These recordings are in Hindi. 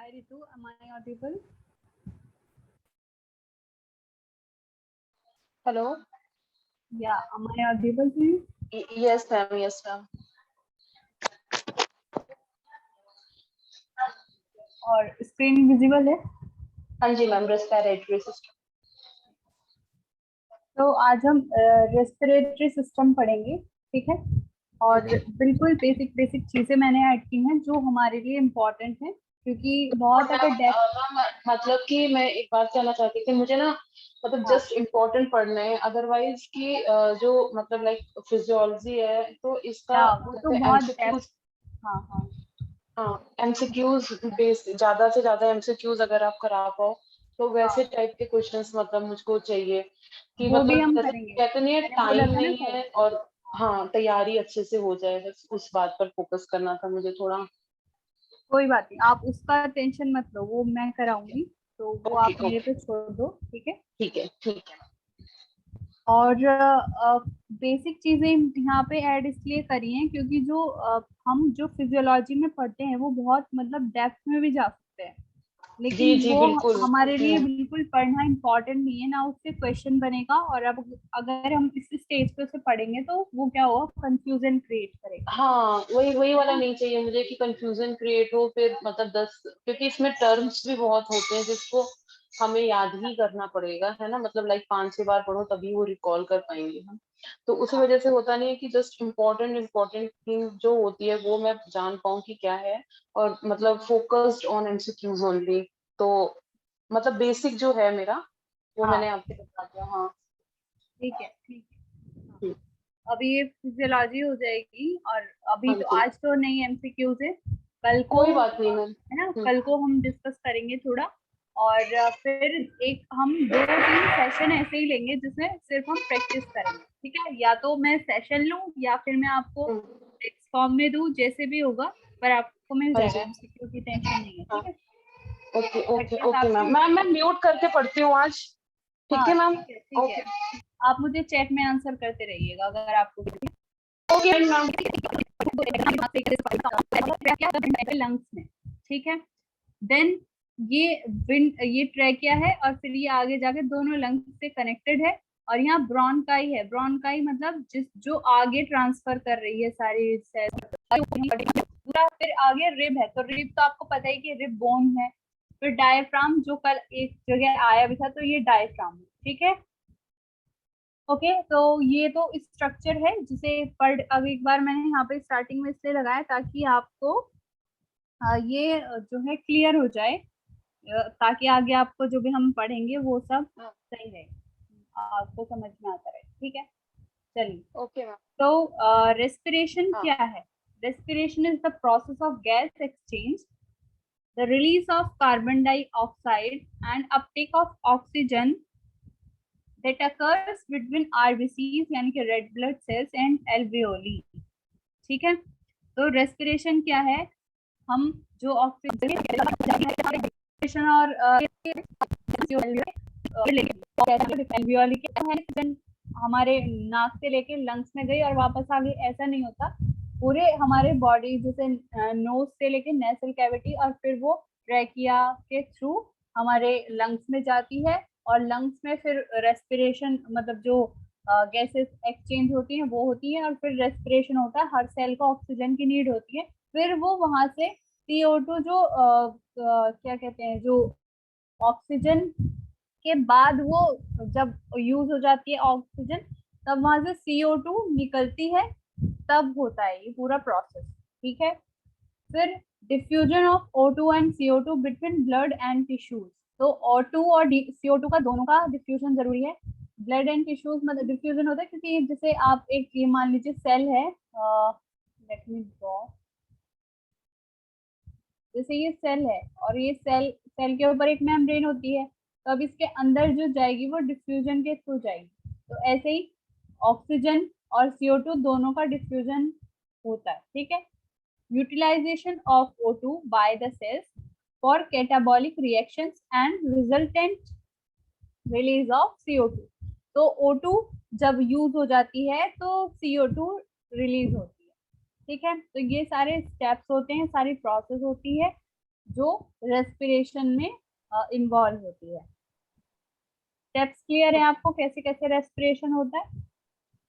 Hi Ritu, am I audible? Hello. Yeah, am I audible to you? Yes, ma'am. Yes, ma'am. और स्क्रीन विजिबल है? हाँ जी मैम, रेस्पिरेटरी सिस्टम। तो आज हम रेस्पिरेटरी सिस्टम पढ़ेंगे, ठीक है। और बिल्कुल बेसिक बेसिक चीजें मैंने ऐड की हैं जो हमारे लिए इम्पोर्टेंट है, क्योंकि बहुत अगर डेप्थ। मैम मतलब कि मैं एक बात कहना चाहती थी, मुझे ना मतलब हाँ जस्ट इम्पोर्टेंट पढ़ने हैं, अदरवाइज की जो मतलब लाइक फिजियोलॉजी है तो इसका या वो तो जैसे बहुत डेप्थ। एमसीक्यूज। हाँ हाँ, हाँ, एमसीक्यूज बेस ज्यादा से ज्यादा एमसीक्यूज अगर आप करा पाओ तो वैसे हाँ टाइप के क्वेश्चंस मतलब मुझको चाहिए कि वो भी मतलब हम जैसे करेंगे। कहते नहीं है मैंने बोला टाइम था ना नहीं कल। है और हाँ तैयारी अच्छे से हो जाए, बस उस बात पर फोकस करना था मुझे थोड़ा। कोई बात नहीं, आप उसका टेंशन मत लो, वो मैं कराऊंगी। तो वो ओके आप मेरे ओके, पे छोड़ दो, ठीक है। ठीक है ठीक है। और बेसिक चीजें यहाँ पे ऐड इसलिए करी हैं क्योंकि जो हम जो फिजियोलॉजी में पढ़ते हैं वो बहुत मतलब डेप्थ में भी जा सकते हैं, जी लेकिन जी वो बिल्कुल। हमारे लिए बिल्कुल पढ़ना इम्पोर्टेंट नहीं है ना, उससे क्वेश्चन बनेगा। और अब अगर हम इस स्टेज पे उसे पढ़ेंगे तो वो क्या होगा, कंफ्यूजन क्रिएट करेगा, हाँ, वही वही है वाला ना। नहीं चाहिए मुझे कि कंफ्यूजन क्रिएट हो फिर मतलब 10, क्योंकि इसमें टर्म्स भी बहुत होते हैं जिसको हमें याद ही करना पड़ेगा, है ना। मतलब लाइक 5-6 बार पढ़ो तभी वो रिकॉल कर पाएंगे हम। तो उसी हाँ वजह से होता नहीं है कि जस्ट इम्पोर्टेंट इम्पोर्टेंट थिंग जो होती है वो मैं जान पाऊँ कि क्या है, और मतलब फोकस्ड ऑन एमसीक्यूज ओनली। तो मतलब बेसिक जो है मेरा वो हाँ, मैंने आपको बता दिया। हाँ ठीक है ठीक है। हाँ। जी। अभी ये फिजियोलॉजी हो जाएगी, और अभी हाँ तो जी, आज तो नहीं एमसीक्यूज है, कल को कोई बात नहीं मैम। है ना, कल को हम डिस्कस करेंगे थोड़ा। और फिर एक हम 2-3 सेशन ऐसे ही लेंगे जिसमें सिर्फ हम प्रैक्टिस करेंगे, ठीक है। या तो मैं सेशन लूं या फिर मैं आपको हम्म, टेक्स्ट फॉर्म में दूं, जैसे भी होगा, पर आपको मिल हाँ जाएगा, जी। एमसीक्यू की टेंशन नहीं है, हाँ, ठीक है। ओके ओके प्रैक्टिस ओके आपसे मैम। मैं म्यूट करके पढ़ती हूँ आज। ठीक हाँ है मैम। ठीक है ठीक है। ओके आप मुझे चैट में आंसर करते रहिएगा अगर आपको ओके मैम। लंग्स में, ठीक है। देन ये ये ट्रैकिया है, और फिर ये आगे जाके दोनों लंग्स से कनेक्टेड है। और यहाँ ब्रोनकाई है, ब्रोनकाई मतलब जिस जो आगे ट्रांसफर कर रही है सारी सेल पूरा। फिर आगे रिब है, तो रिब तो आपको पता ही कि रिब बोन है। फिर डायफ्राम जो कल एक जगह आया भी था, तो ये डायफ्राम है, ठीक है। ओके, तो ये तो स्ट्रक्चर है जिसे पढ़, अब एक बार मैंने यहाँ पे स्टार्टिंग में इसलिए लगाया ताकि आपको ये जो है क्लियर हो जाए, ताकि आगे आपको जो भी हम पढ़ेंगे वो सब सही रहे, आपको समझ में आता रहे, ठीक है। चलिए, ओके मैम। तो रेस्पिरेशन हाँ क्या है। Respiration is the process of gas exchange, the release of carbon dioxide and Uptake of oxygen that occurs between RBCs यानी कि red blood cells and alveoli, ठीक है। तो रेस्पिरेशन क्या है, हम जो ऑक्सीजन और एल्वियोली के है, हमारे नाक से लेके लंग्स में गई और वापस आ गई, ऐसा नहीं होता। पूरे हमारे बॉडी जैसे नोज से लेके नेसल कैविटी, और फिर वो ट्रैकिया के थ्रू हमारे लंग्स में जाती है। और लंग्स में फिर रेस्पिरेशन मतलब जो गैसेस एक्सचेंज होती हैं वो होती है, और फिर रेस्पिरेशन होता है, हर सेल को ऑक्सीजन की नीड होती है। फिर वो वहां से CO2 जो क्या कहते हैं, जो ऑक्सीजन के बाद वो जब यूज हो जाती है ऑक्सीजन, तब वहां से CO2 निकलती है, तब होता है ये पूरा प्रोसेस, ठीक है। फिर diffusion of O2 and CO2 between blood and tissues. तो O2 और CO2 का दोनों का डिफ्यूजन जरूरी है। ब्लड एंड टिश्यूज मतलब डिफ्यूजन होता है क्योंकि जैसे आप एक ये मान लीजिए सेल है, लेट मी ड्रॉ, जैसे ये सेल है और ये सेल सेल के ऊपर एक मेम्ब्रेन होती है, तो अब इसके अंदर जो जाएगी वो डिफ्यूजन के थ्रू जाएगी। तो ऐसे ही ऑक्सीजन और CO2 दोनों का डिफ्यूजन होता है, ठीक है। Utilization of O2 by the cells for catabolic reactions and resultant release of CO2। तो O2 जब यूज हो जाती है तो CO2 रिलीज होती है, ठीक है। तो ये सारे स्टेप्स होते हैं, सारी प्रोसेस होती है। जो रेस्पिरेशन में इन्वॉल्व होती है। स्टेप्स क्लियर है आपको कैसे कैसे रेस्पिरेशन होता है?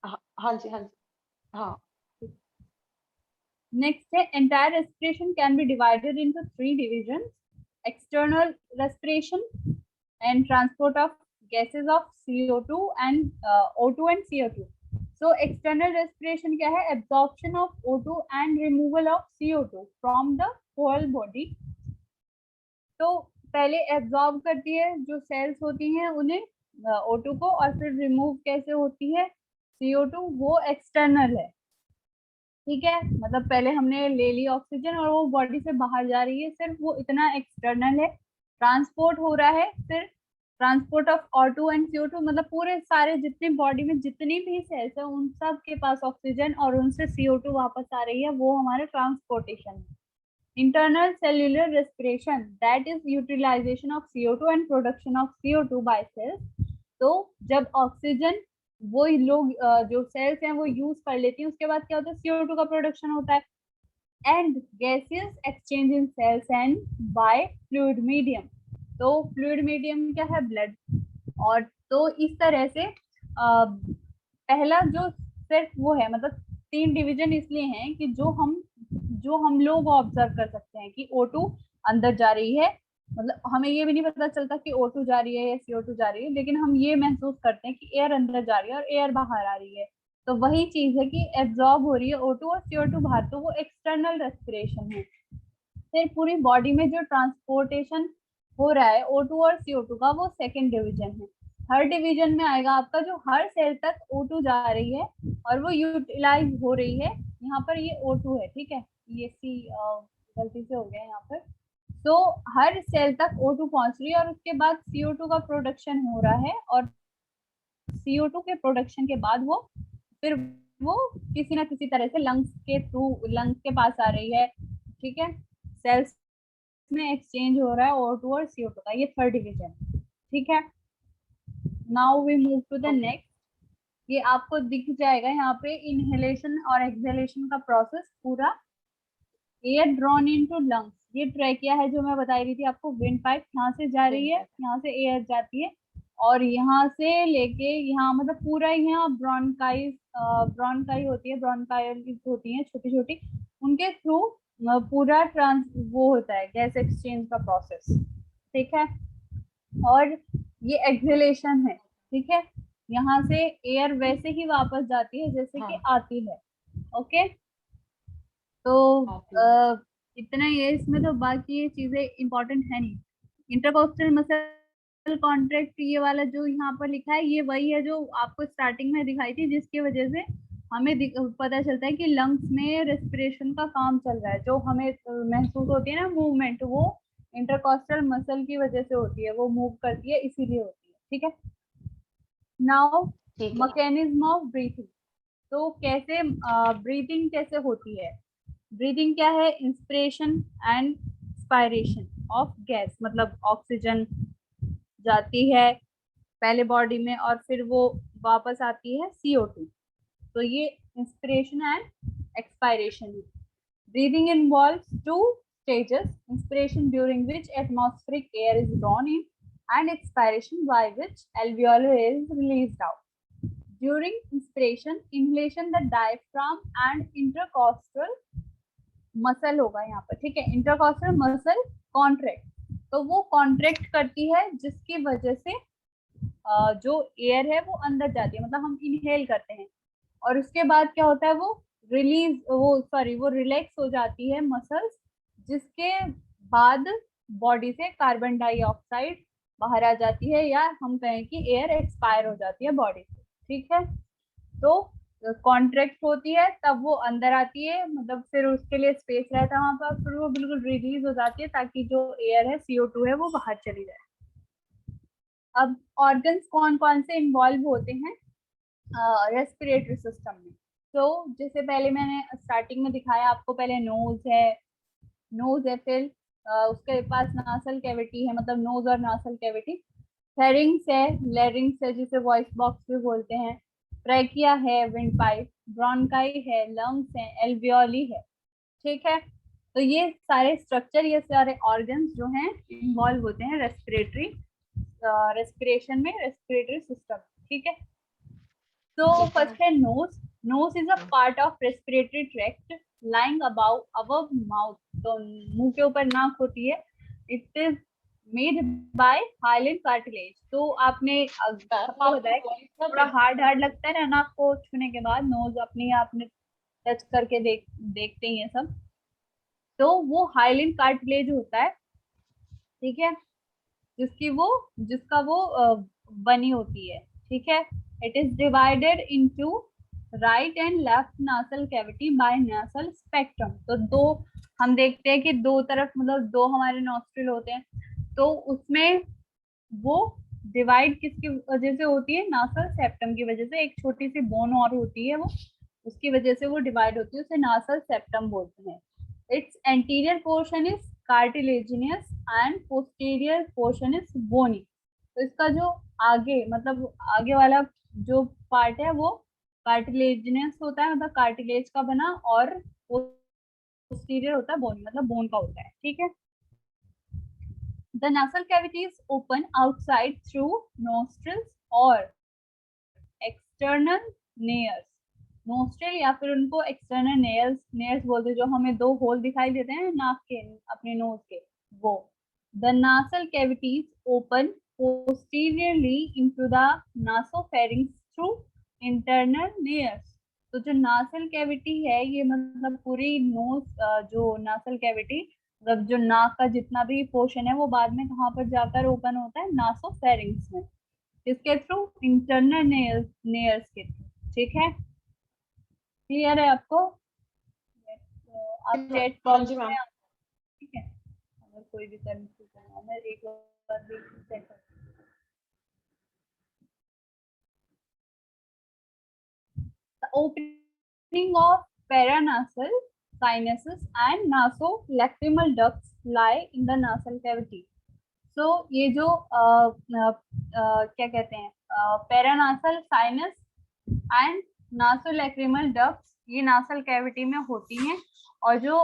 हाँ जी, हाँ जी, हाँ। नेक्स्ट है entire respiration can be divided into 3 division, external respiration and transport of gases of CO2 and O2 and CO2. So external respiration क्या है? Absorption of O2 and removal of CO2 from the whole body. तो पहले एब्जॉर्ब करती है जो सेल्स होती हैं उन्हें O2 को, और फिर रिमूव कैसे होती है CO2, वो एक्सटर्नल है। ठीक है, मतलब पहले हमने ले ली ऑक्सीजन और वो बॉडी से बाहर जा रही है, सिर्फ वो इतना एक्सटर्नल है। ट्रांसपोर्ट हो रहा है, फिर transport of O2 and CO2, मतलब पूरे सारे जितने बॉडी में जितनी भी सेल्स है उन सब के पास ऑक्सीजन और उनसे CO2 वापस आ रही है, वो हमारा ट्रांसपोर्टेशन है। Internal cellular respiration, that is utilization of CO2 and production of CO2 by cells. तो जब ऑक्सीजन वो लोग जो सेल्स हैं वो यूज कर लेती हैं, उसके बाद क्या होता है? CO2 का प्रोडक्शन होता है। And gases exchange in cells and by fluid medium. तो फ्लूइड मीडियम क्या है? ब्लड। और तो इस तरह से पहला जो सिर्फ वो है, मतलब 3 डिवीजन इसलिए हैं कि जो हम लोग ऑब्जर्व कर सकते हैं कि O2 अंदर जा रही है, मतलब हमें ये भी नहीं पता चलता कि O2 जा रही है या CO2 जा रही है, लेकिन हम ये महसूस करते हैं कि एयर अंदर जा रही है और एयर बाहर आ रही है। तो वही चीज है कि एब्जॉर्ब हो रही है O2 और CO2 बाहर, तो वो एक्सटर्नल रेस्पिरेशन है। फिर पूरी बॉडी में जो ट्रांसपोर्टेशन हो रहा है O2 और CO2 का, वो सेकेंड डिवीजन है। थर्ड डिवीजन में आएगा आपका जो हर सेल तक O2 जा रही है और वो यूटिलाइज हो रही है। यहाँ पर ये O2 है, ठीक है, ये सी गलती से हो गया यहाँ पर। तो हर सेल तक O2 पहुंच रही है और उसके बाद CO2 का प्रोडक्शन हो रहा है, और CO2 के प्रोडक्शन के बाद फिर वो किसी ना किसी तरह से लंग्स के थ्रू, लंग्स के पास आ रही है। ठीक है, सेल्स में एक्सचेंज हो रहा है O2 और CO2 का, ये थर्ड डिवीजन। ठीक है, now we move to the next. ये आपको दिख जाएगा यहाँ पे इनहेलेशन और एक्सहेलेशन का प्रोसेस पूरा। एयर ड्रॉन इनटू लंग्स, ये ट्रैकिया है जो मैं बता रही थी आपको, विंड पाइप यहाँ से जा रही है, यहाँ से एयर जाती है और यहाँ से लेके यहाँ, मतलब पूरा यहाँ ब्रोंकाई होती है, ब्रोंकाइल्स होती है छोटी छोटी, उनके थ्रू पूरा वो होता है गैस एक्सचेंज का प्रोसेस। ठीक है, और ये एक्सहेलेशन है। ठीक है, यहाँ से एयर वैसे ही वापस जाती है जैसे कि आती है। ओके, तो इतना ही है इसमें, तो बाकी ये चीजें इंपॉर्टेंट है नहीं। इंटरकॉस्टल मसल कॉन्ट्रैक्ट, ये वाला जो यहाँ पर लिखा है, ये वही है जो आपको स्टार्टिंग में दिखाई थी, जिसकी वजह से हमें पता चलता है कि लंग्स में रेस्पिरेशन का काम चल रहा है। जो हमें महसूस होती है ना मूवमेंट, वो इंटरकॉस्टल मसल की वजह से होती है, वो मूव करती है इसीलिए होती है। ठीक है, नाउ मैकेनिज्म ऑफ ब्रीथिंग। तो कैसे ब्रीथिंग कैसे होती है? ब्रीथिंग क्या है? Inspiration and expiration of gas, मतलब ऑक्सीजन जाती है पहले बॉडी में और फिर वो वापस आती है CO2, तो ये इंस्पिरेशन एंड एक्सपायरेशन है। Breathing involves 2 stages, inspiration during which atmospheric air is drawn in and expiration by which alveolar air is released out. During inspiration, inhalation, the diaphragm and intercostal muscle होगा यहाँ पर। ठीक है, इंटरकॉस्टल मसल कॉन्ट्रैक्ट, तो वो कॉन्ट्रैक्ट करती है जिसकी वजह से जो एयर है वो अंदर जाती है, मतलब हम इनहेल करते हैं और उसके बाद क्या होता है? वो रिलैक्स हो जाती है मसल्स, जिसके बाद बॉडी से कार्बन डाइऑक्साइड बाहर आ जाती है, या हम कहें कि एयर एक्सपायर हो जाती है बॉडी से। ठीक है, तो कॉन्ट्रैक्ट होती है तब वो अंदर आती है, मतलब फिर उसके लिए स्पेस रहता है वहां पर, फिर वो बिल्कुल रिलीज हो जाती है ताकि जो एयर है CO2 है वो बाहर चली जाए। अब ऑर्गन्स कौन कौन से इन्वॉल्व होते हैं रेस्पिरेटरी सिस्टम में? तो जैसे पहले मैंने स्टार्टिंग में दिखाया आपको, पहले नोज है, फिर उसके पास नासल कैविटी है, मतलब नोज और नासल कैविटी। फेरिंग्स है, लेरिंग्स है जिसे वॉइस बॉक्स भी बोलते हैं, ट्रैकिया है, विंड पाइप, ब्रोंकाई है, लंग्स है, एल्वियोली है। ठीक है, तो ये सारे स्ट्रक्चर, ये सारे ऑर्गन्स जो हैं इन्वॉल्व होते हैं रेस्पिरेटरी रेस्पिरेशन में, रेस्पिरेटरी सिस्टम। ठीक है, तो फर्स्ट है nose. Nose is a part of respiratory tract lying above mouth. तो मुंह के ऊपर नाक होती है। It is made by hyaline cartilage. तो आपने सबको बताया थोड़ा हार्ड हार्ड लगता है ना नाक को छूने के बाद, नोज अपनी आपने टच करके देखते ही है सब। तो वो हाइलिन कार्टिलेज होता है, ठीक है, जिसका वो बनी होती है। ठीक है, it is divided into right and left nasal cavity by nasal spectrum. तो दो हम देखते हैं कि दो तरफ मतलब दो हमारे नॉस्ट्रिल होते हैं, तो उसमें वो डिवाइड किसकी वजह से होती है, नासल सेप्टम की वजह से। एक छोटी सी बोन और होती है वो, उसकी वजह से वो डिवाइड होती है, उसे नासल सेप्टम बोलते हैं। Its anterior portion is cartilaginous and posterior portion is bony. तो इसका जो आगे मतलब आगे वाला जो पार्ट है वो कार्टिलेजिनियस होता है, मतलब कार्टिलेज का बना, और पोस्टीरियर होता है बोनी, मतलब बोन का होता है। ठीक है, the nasal cavity is open outside through nostrils or external nares। Nostril या फिर उनको एक्सटर्नल नेयर्स नेयर्स बोलते हैं, जो हमें दो होल दिखाई देते हैं नाक के, अपने नोज के, वो। The nasal cavities open posteriorly into the nasopharynx through internal nares. तो जो नासल कैविटी है ये मतलब पूरी नोज जो नासल कैविटी मतलब जो नाक का जितना भी पोर्शन है वो बाद में कहाँ पर जाकर ओपन होता है, नासोफेरिंक्स में। इसके थ्रू इंटरनल नेयर्स के थ्रू। ठीक है, क्लियर है आपको? आप चैट बॉक्स में, ठीक है, अगर कोई भी कंफ्यूजन है मैं एक बार भी चेक कर। The opening of paranasal sinuses and nasolacrimal ducts lie in the nasal cavity. So ये जो क्या कहते हैं, paranasal sinus and nasolacrimal ducts ये नासल कैविटी में होती हैं। और जो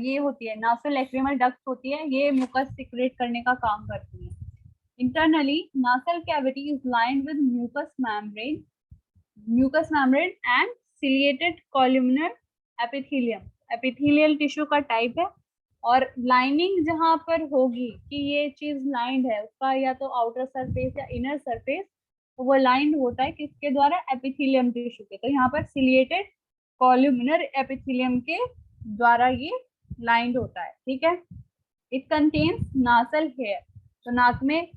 ये होती है नासोलैक्रिमल डक्ट होती है, ये म्यूकस सिक्रेट करने का काम करती है। Internally nasal cavity is lined with mucus membrane and ciliated columnar epithelium. Epithelial tissue का टाइप है, और लाइनिंग जहां पर होगी कि ये चीज लाइंड है, उसका या तो आउटर सरफेस या इनर सरफेस, तो वो लाइंड होता है किसके द्वारा, एपिथेलियम टिश्यू के। तो यहाँ पर सिलिएटेड कॉलमनर एपिथेलियम के द्वारा ये लाइंड होता है। ठीक है, इट कंटेन्स नासल हेयर। तो नाक में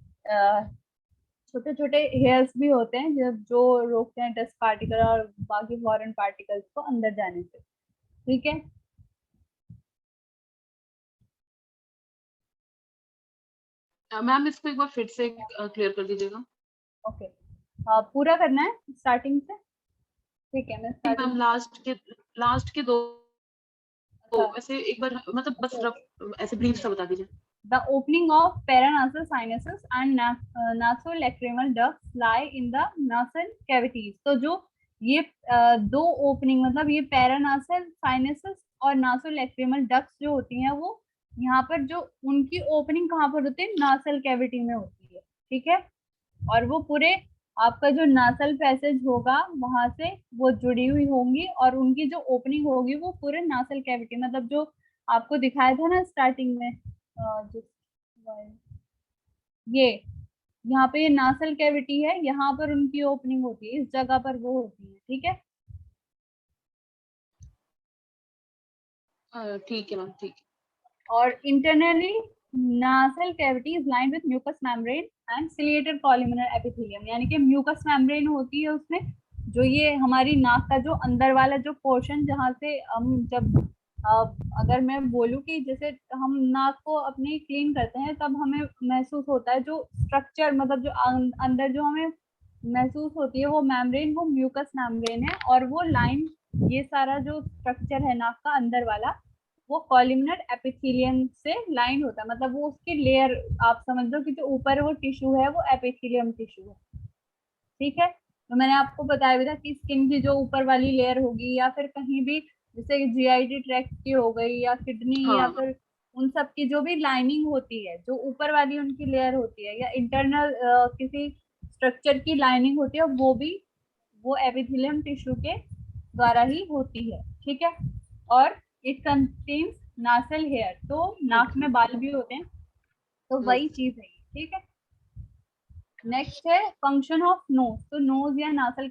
छोटे छोटे हेयर्स भी होते हैं जो रोकते हैं डस्ट पार्टिकल और बाकी फॉरेन पार्टिकल्स को अंदर जाने से। ठीक है, मैम इसको एक बार फिर से क्लियर कर दीजिएगा। ओके, पूरा करना है स्टार्टिंग से। ठीक है, मैं मैम लास्ट के दो ऐसे एक बार मतलब बस ऐसे ब्रीफ सा बता दीजिए। The opening of paranasal sinuses and nasolacrimal ducts lie in the nasal cavities। तो जो ये दो ओपनिंग मतलब ये पैरानासल साइनसेस और नासोलैक्रिमल डक्ट्स जो होती हैं वो यहाँ पर जो उनकी ओपनिंग कहाँ पर होती है, नासल कैविटी में होती है। ठीक है, और वो पूरे आपका जो नासल पैसेज होगा वहां से वो जुड़ी हुई होंगी, और उनकी जो ओपनिंग होगी वो पूरे नासल कैविटी मतलब जो आपको दिखाया था ना स्टार्टिंग में, ये यहाँ पे ये नासल कैविटी है, यहाँ पर उनकी ओपनिंग होती है, इस जगह पर वो होती है। ठीक है, ठीक है मैम, ठीक है। और internally nasal cavity is lined with mucus membrane and ciliated columnar epithelium. यानी कि म्यूकस मेम्ब्रेन होती है उसमें, जो ये हमारी नाक का जो अंदर वाला जो पोर्शन जहाँ से हम जब अगर मैं बोलूँ कि जैसे हम नाक को अपनी क्लीन करते हैं तब हमें महसूस होता है जो स्ट्रक्चर मतलब जो अंदर जो हमें महसूस होती है वो मेम्ब्रेन, वो म्यूकस मेम्ब्रेन है, और वो लाइन ये सारा जो स्ट्रक्चर है नाक का अंदर वाला वो कॉलमनर एपिथेलियम से लाइन होता है। मतलब वो उसकी लेयर आप समझ लो कि जो ऊपर वो टिश्यू है वो एपिथेलियम टिश्यू है। ठीक है, तो मैंने आपको बताया भी था कि स्किन की जो ऊपर वाली लेयर होगी या फिर कहीं भी जैसे GIT ट्रैक्ट की हो गई या किडनी या हाँ फिर उन सब की जो भी लाइनिंग होती है, जो ऊपर वाली उनकी लेयर होती है, या इंटरनल किसी स्ट्रक्चर की लाइनिंग होती है, वो भी वो एपिथेलियम टिश्यू के द्वारा ही होती है, ठीक है। और इट कंटेन्स नासल हेयर, तो नाक ओके। में बाल भी होते हैं, तो वही चीज है, ठीक है। नेक्स्ट है फंक्शन ऑफ नोज। तो नोज या नासल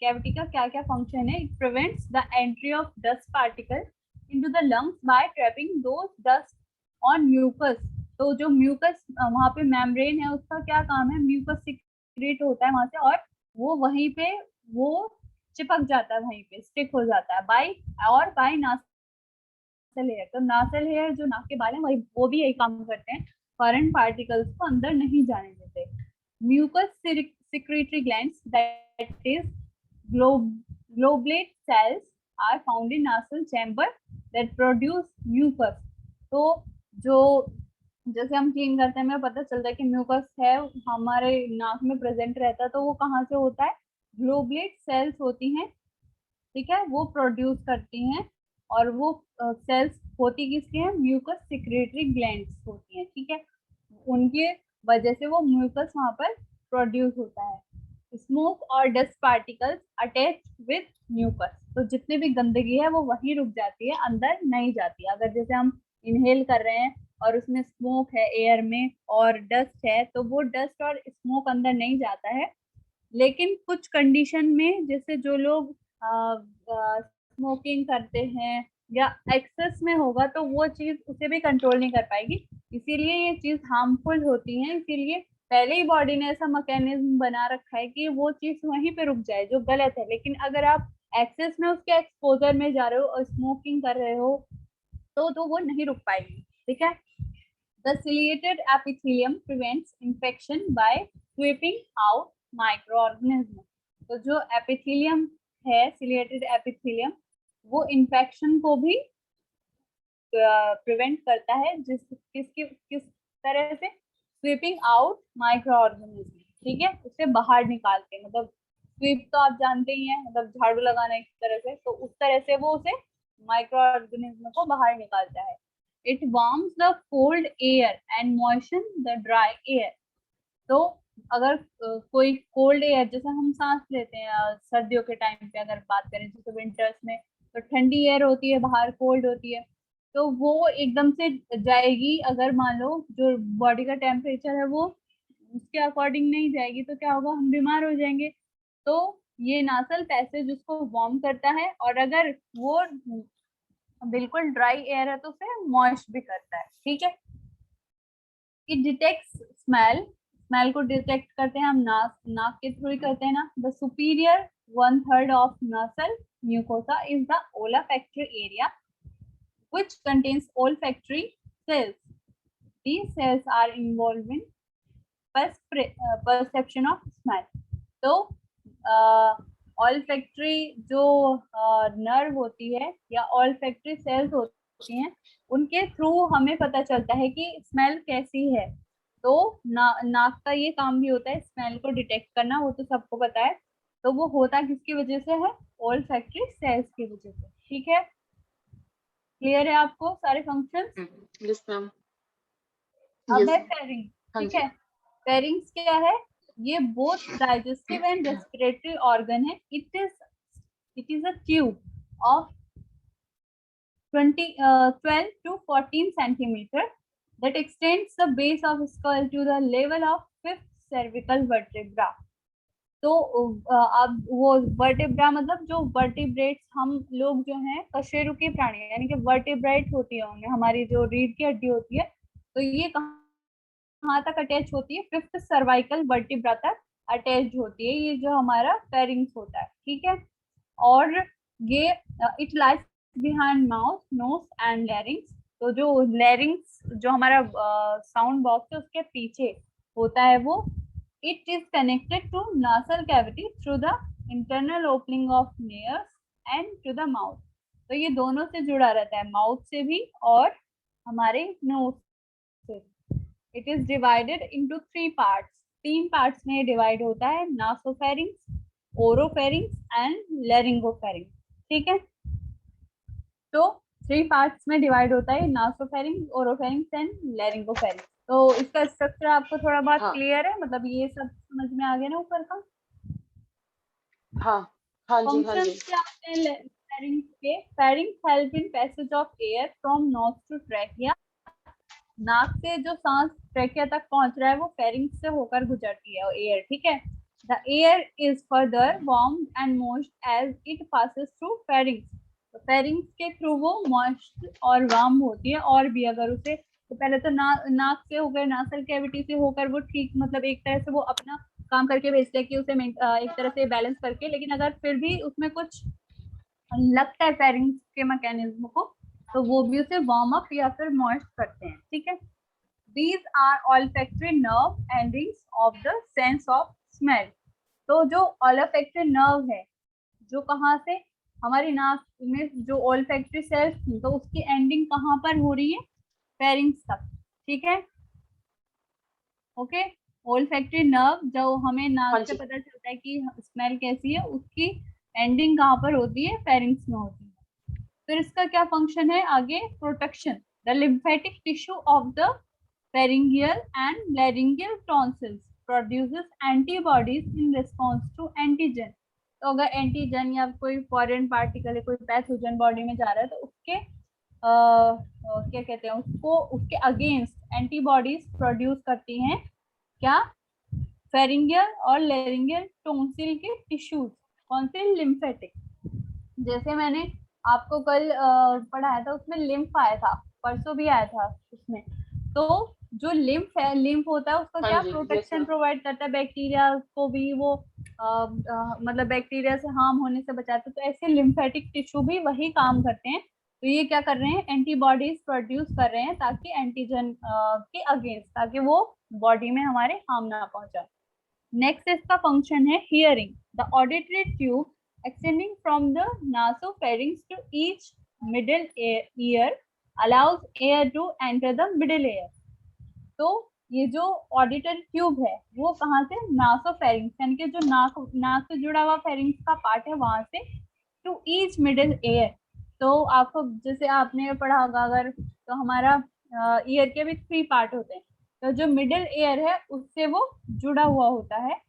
कैविटी का क्या क्या फंक्शन है? It prevents the entry of dust particle into the lungs by trapping those dust on mucus. तो जो म्यूकस वहां पे मेम्ब्रेन है, उसका क्या काम है? म्यूकस सिक्रेट होता है वहां से, और वो वहीं पे वो चिपक जाता है, वहीं पे स्टिक हो जाता है बाय, और बाय नासल हेयर। तो नासल हेयर जो नाक के बाल है, वही वो भी यही काम करते हैं, फॉरेन पार्टिकल्स को अंदर नहीं जाने देते। Mucus secretory glands, that is globulate cells, are found in nasal chamber that produce mucus. तो जो जैसे हम क्लीन करते हैं, हमें पता चलता है कि म्यूकस है हमारे नाक में प्रेजेंट रहता है, तो वो कहाँ से होता है? ग्लोबुलेट सेल्स होती हैं, ठीक है, वो प्रोड्यूस करती हैं, और वो सेल्स होती किसके हैं? म्यूकस सिक्रेटरी ग्लैंड्स होती हैं, ठीक है। उनके वजह से वो म्यूकस वहां पर प्रोड्यूस होता है। स्मोक और dust particles attach with mucus, तो जितनी भी गंदगी है वो वहीं रुक जाती है, अंदर नहीं जाती। अगर जैसे हम इनहेल कर रहे हैं और उसमें स्मोक है एयर में और डस्ट है, तो वो डस्ट और स्मोक अंदर नहीं जाता है। लेकिन कुछ कंडीशन में, जैसे जो लोग स्मोकिंग करते हैं या एक्सेस में होगा, तो वो चीज उसे भी कंट्रोल नहीं कर पाएगी, इसीलिए ये चीज हार्मफुल होती है। इसीलिए पहले ही बॉडी ने ऐसा मैकेनिज्म बना रखा है कि वो चीज वहीं पे रुक जाए, जो गलत है। लेकिन अगर आप एक्सेस में उसके एक्सपोजर में जा रहे हो और स्मोकिंग कर रहे हो, तो वो नहीं रुक पाएगी, ठीक है। The ciliated epithelium prevents infection by sweeping out microorganisms. तो जो एपिथेलियम है, सिलिएटेड एपिथेलियम, वो इन्फेक्शन को भी प्रिवेंट करता है। किस तरह से? स्वीपिंग आउट माइक्रो ऑर्गेनिज्म, ठीक है, उसे बाहर निकालते हैं। मतलब स्वीप तो आप जानते ही हैं, मतलब झाड़ू लगाना एक तरह से, तो उस तरह से वो उसे माइक्रो ऑर्गेनिज्म को बाहर निकालता है। It warms the cold air and moistens the dry air. तो अगर कोई कोल्ड एयर, जैसे हम सांस लेते हैं सर्दियों के टाइम पे अगर बात करें, जैसे विंटर्स में तो ठंडी एयर होती है, बाहर कोल्ड होती है, तो वो एकदम से जाएगी। अगर मान लो जो बॉडी का टेम्परेचर है वो उसके अकॉर्डिंग नहीं जाएगी, तो क्या होगा? हम बीमार हो जाएंगे। तो ये नासल पैसेज उसको वार्म करता है, और अगर वो बिल्कुल ड्राई एयर है तो उसे मॉइस्ट भी करता है, ठीक है। It detects smell. स्मेल को डिटेक्ट करते हैं हम नाक के थ्रू ही करते हैं ना। द सुपीरियर 1/3 ऑफ नसल mucosa is the olfactory area which contains olfactory cells. These cells are involved in perception of smell. तो olfactory जो नर्व होती है या olfactory cells होती हैं, उनके थ्रू हमें पता चलता है कि स्मेल कैसी है। तो नाक का ये काम भी होता है स्मेल को डिटेक्ट करना, वो तो सबको पता है। तो वो होता किसकी वजह से है? olfactory cells की वजह से, ठीक है। क्लियर है आपको सारे फंक्शंस? Yes ma'am. अब यस। है फेरिंग, हाँ ठीक जी। है। फेरिंग्स क्या है? ये both digestive and respiratory organ है। It is a tube of 12 to 14 centimeter that extends the base of skull to the level of fifth cervical vertebra. तो अब वो वर्टेब्रा मतलब जो वर्टिब्रेट्स हम लोग जो हैं कशेरुकी प्राणी, यानी कि वर्टिब्रेट होती है उनमें, हमारी जो रीढ़ की हड्डी होती है, तो ये कहाँ तक अटैच होती है? फिफ्थ सर्वाइकल वर्टिब्रा तक अटैच होती है, ये जो हमारा फेरिंग्स होता है, ठीक है। और ये it lies behind mouth, nose and larynx. तो जो लैरिंग्स जो हमारा साउंड बॉक्स है उसके पीछे होता है वो। It is connected to nasal cavity through the internal opening of nares and to the mouth. तो ये दोनों से जुड़ा रहता है, माउथ से भी और हमारे नोज से। It is divided into 3 parts. 3 parts में डिवाइड होता है, नासोफेरिंग्स, ओरोफेरिंग्स एंड लैरिंगोफेरिंग्स, ठीक है। तो 3 पार्ट्स में डिवाइड होता है, नासोफेरिंक्स, ओरोफेरिंक्स एंड लैरिंगोफेरिंक्स। तो इसका स्ट्रक्चर आपको थोड़ा बहुत हाँ क्लियर है, मतलब ये सब समझ में आ गया ना ऊपर का? हाँ हाँ जी, हाँ फंक्शंस जी। क्या होते हैं फेरिंग्स के? Pharynx help in passage of air from nose to trachea. नाक से जो सांस ट्रैकिया तक पहुंच रहा है वो फेरिंग्स से होकर गुजरती है एयर, ठीक है। The air is further warm and moist as it passes through pharynx. तो फेरिंग्स के थ्रू वो मॉइस्ट और वार्म होती है, और भी अगर उसे, तो पहले तो नाक से होकर, नासल कैविटी से होकर वो ठीक, मतलब एक तरह से वो अपना काम करके भेजते हैं कि उसे एक तरह से बैलेंस करके, लेकिन अगर फिर भी उसमें कुछ लगता है फेरिंग्स के मैकेनिज्म को, तो वो भी उसे वार्म अप या फिर मॉइस्ट करते हैं, ठीक है। These are olfactory nerve endings of the sense of smell। तो जो olfactory nerve है, जो कहाँ से, हमारी नाक में जो olfactory cells थी, तो उसकी एंडिंग कहाँ पर हो रही है? फेरिंग्स तक, ठीक है। ओके, olfactory nerve जो हमें नाक हाँ से जी। पता चलता है कि स्मेल कैसी है, उसकी एंडिंग कहाँ पर होती है? फेरिंग्स में होती है। फिर इसका क्या फंक्शन है आगे? Protection. The lymphatic tissue of the pharyngeal and laryngeal tonsils produces antibodies in response to antigen। तो अगर एंटीजन या कोई फॉरेन पार्टिकल है, कोई पैथोजन बॉडी में जा रहा है, तो उसके क्या कहते हैं उसको, उसके अगेंस्ट एंटीबॉडीज प्रोड्यूस करती हैं क्या? फेरिंगियल और लेरिंगियल टोंसिल के टिश्यूज। कौन से? लिम्फेटिक। जैसे मैंने आपको कल पढ़ाया था, उसमें लिम्फ आया था, परसों भी आया था उसमें। तो जो लिम्फ है, लिम्फ होता है उसका हाँ क्या? जी, यस प्रोटेक्शन मैम। प्रोवाइड करता है, बैक्टीरिया को भी वो मतलब बैक्टीरिया से हार्म होने से बचाता है। तो ऐसे लिम्फेटिक टिश्यू भी वही काम करते हैं। तो ये क्या कर रहे हैं? एंटीबॉडीज प्रोड्यूस कर रहे हैं, ताकि एंटीजन के अगेंस्ट, ताकि वो बॉडी में हमारे हार्म ना पहुंचाए। नेक्स्ट इसका फंक्शन है hearing. The auditory tube extending from the nasopharynx to each middle ear allows air to enter the middle ear। तो ये जो ऑडिटरी ट्यूब है वो कहाँ से? नासोफेरिंक्स, यानी कि जो नाक से जुड़ा हुआ फेरिंग्स का पार्ट है वहां से, टू ईच मिडिल एयर। तो आपको जैसे आपने पढ़ा होगा अगर, तो हमारा ईयर के भी 3 पार्ट होते हैं, तो जो मिडिल एयर है उससे वो जुड़ा हुआ होता है।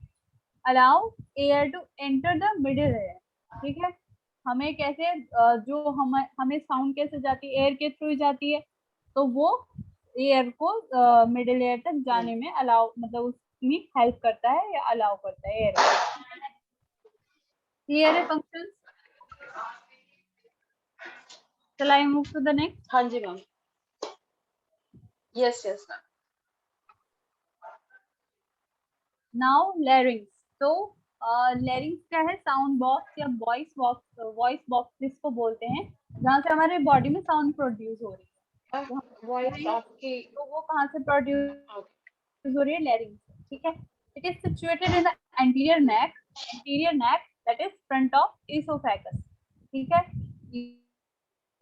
Allow air to enter the middle ear, ठीक है। हमें कैसे जो हमें साउंड कैसे जाती है? एयर के थ्रू ही जाती है। तो वो एयर को मिडिल एयर तक जाने में अलाउ, मतलब उसमें हेल्प करता है या अलाउ करता है एयर को। क्लियर है फंक्शन? चल I move to the next. हाँ जी ma'am. Yes yes ma'am. Now larynx. तो लैरिंग्स क्या है? साउंड बॉक्स या वॉइस बॉक्स जिसको बोलते हैं, जहाँ से हमारे बॉडी में साउंड प्रोड्यूस हो रही है। तो हम वॉइस आपकी। तो वो कहाँ से प्रोड्यूस हो रही है? लैरिंग्स से, ठीक है। It is situated in the anterior neck that is front of oesophagus, ठीक है।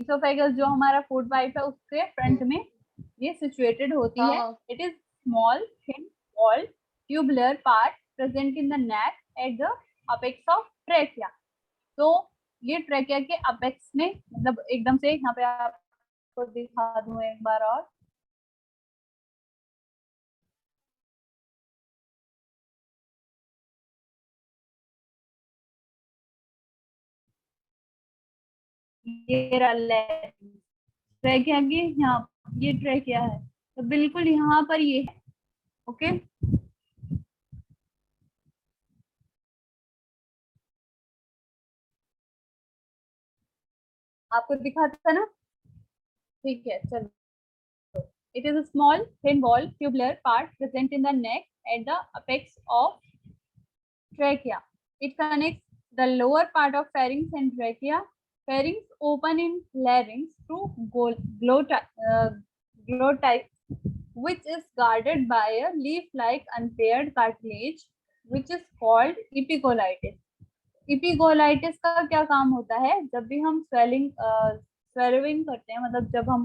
इसोफेगस जो हमारा फूड पाइप है उसके फ्रंट में ये सिचुएटेड होती हाँ है। हाँ। It is small thin wall tubular part present in the neck at the apex of trachea. तो ये ट्रेकिया के अपेक्स में, मतलब एकदम से यहाँ पे आपको दिखा दूं एक बार और, ये ट्रेकिया की यहाँ, ये ट्रेकिया है, तो बिल्कुल यहाँ पर ये है। ओके, आपको दिखा था ना? ठीक है, चलो। It is a small, thin wall, tubular part present in the neck at the apex of trachea. It connects the lower part of pharynx and trachea. Pharynx open in larynx through glottite, which is guarded by a leaf-like unpaired cartilage, which is called epiglottis. इपिगोलाइटिस का क्या काम होता है? जब भी हम स्वेलिंग करते हैं, मतलब जब हम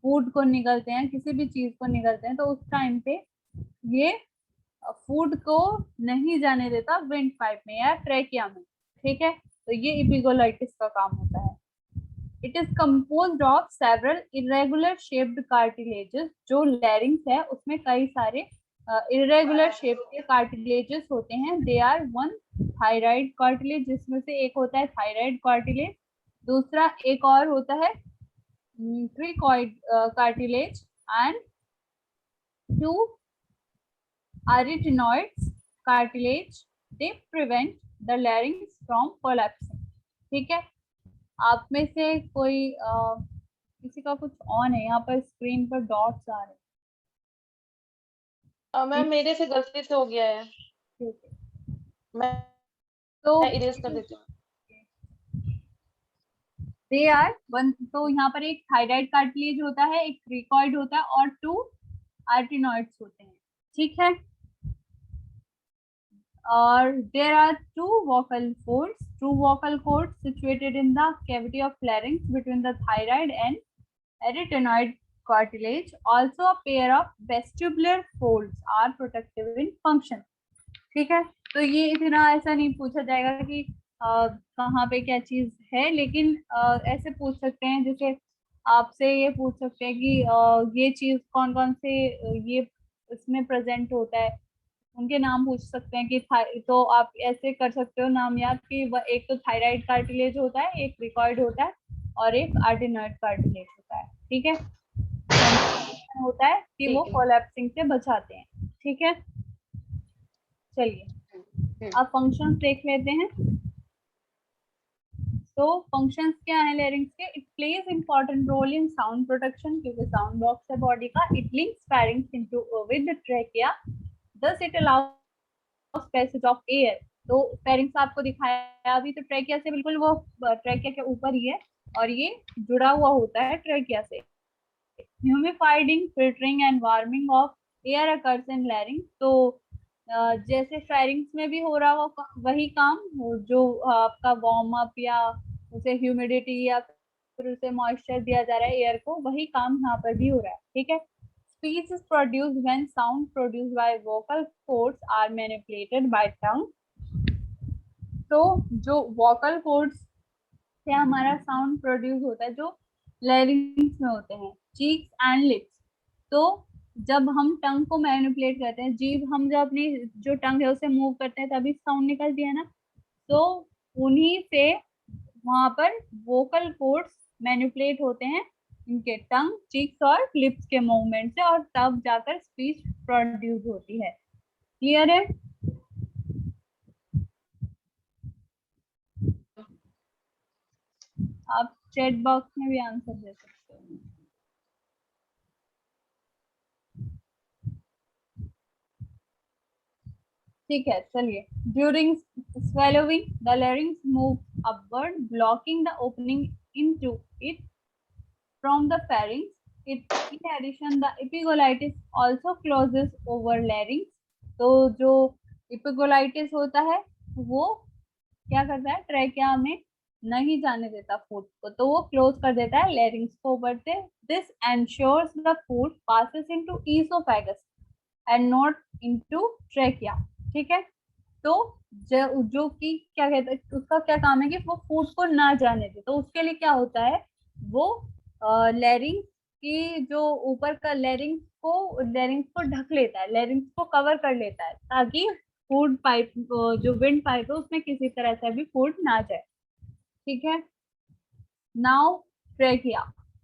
फूड को निगलते हैं, किसी भी चीज को निगलते हैं, तो उस टाइम पे ये फूड को नहीं जाने देता विंड पाइप में या ट्रेकिया में, ठीक है। तो ये इपिगोलाइटिस का काम होता है। It is composed of several irregular shaped cartilages. जो लैरिंग्स है उसमें कई सारे इरेगुलर शेप के कार्टिलेजेस होते हैं। They are one thyroid cartilage, जिसमें से एक होता है थायराइड कार्टिलेज, दूसरा एक और होता है cricoid cartilage, and two arytenoids cartilage. They prevent the larynx from collapsing. ठीक है, आप में से कोई किसी का कुछ ऑन है? यहाँ पर स्क्रीन पर डॉट्स आ रहे हैं। मैम मेरे से गलती से हो गया है, ठीक है, मैं तो इरेज कर देती हूँ। दे आर वन, तो यहाँ पर एक थायराइड कार्टिलेज होता है, एक क्रिकॉइड होता है और 2 आर्टिनॉइड्स होते हैं। ठीक है, और there are two vocal cords situated in the cavity of larynx between the thyroid and arytenoid cartilage. Also a pair of vestibular folds are protective in function. ठीक है, तो ये इतना ऐसा नहीं पूछा जाएगा कि कहाँ पे क्या चीज है, लेकिन ऐसे पूछ सकते हैं, जैसे आपसे ये पूछ सकते हैं कि ये चीज कौन कौन से ये इसमें प्रेजेंट होता है, उनके नाम पूछ सकते हैं कि तो आप ऐसे कर सकते हो नाम याद कि एक तो थायराइड कार्टिलेज होता है, एक रिकॉइड होता है और एक आर्टिनॉइड कार्टिलेज होता है। ठीक है, होता है कि वो कोलैप्सिंग से बचाते हैं। ठीक है, चलिए अब फंक्शंस देख लेते हैं। तो फंक्शंस क्या है लैरिंक्स के? It plays important role in sound protection, क्योंकि साउंड बॉक्स है बॉडी का। It links pharynx into with trachea, thus it allows passage of air। तो फेरिंक्स आपको दिखाया अभी, तो ट्रैकिया से बिल्कुल वो ट्रैकिया के ऊपर ही है और ये जुड़ा हुआ होता है ट्रैकिया से। Humidifying, filtering and warming of air occurs in larynx. तो जैसे फेरिंक्स में भी हो रहा हो वही काम, जो आपका वार्म अप या उसे ह्यूमिडिटी या फिर उसे मॉइस्चर दिया जा रहा है एयर को, वही काम यहाँ पर भी हो रहा है। ठीक है, speech is produced when sound produced by vocal cords are manipulated by tongue। तो जो vocal cords से हमारा साउंड प्रोड्यूस होता है, जो लैरिंग्स में होते हैं, चीक्स एंड लिप्स। तो जब हम टंग को मैनिपुलेट करते हैं, जीभ हम जब अपनी जो टंग है उसे मूव करते हैं तभी साउंड निकलती है ना, तो उन्हीं से वहां पर वोकल कोड्स मैनिपुलेट होते हैं इनके टंग, चीक्स और लिप्स के मूवमेंट से, और तब जाकर स्पीच प्रोड्यूस होती है। क्लियर है? आप चैट बॉक्स में भी आंसर दे सकते हो। ठीक है, चलिए। During swallowing the larynx moves upward, blocking the opening into it from the pharynx। In addition, the epiglottis also closes over larynx। तो जो epiglottis होता है वो क्या करता है, ट्रैकिया में नहीं जाने देता फूड को, तो वो क्लोज कर देता है लैरिंग्स को ऊपर से। This ensures the food passes into oesophagus and not into trachea. ठीक है, तो जो कि क्या कहते हैं, उसका क्या काम है कि वो फूड को ना जाने दे। तो उसके लिए क्या होता है, वो लैरिंग्स की जो ऊपर का लैरिंग्स को ढक लेता है, लैरिंग्स को कवर कर लेता है, ताकि फूड पाइप जो विंड पाइप है उसमें किसी तरह से भी फूड ना जाए। ठीक है, now trachea.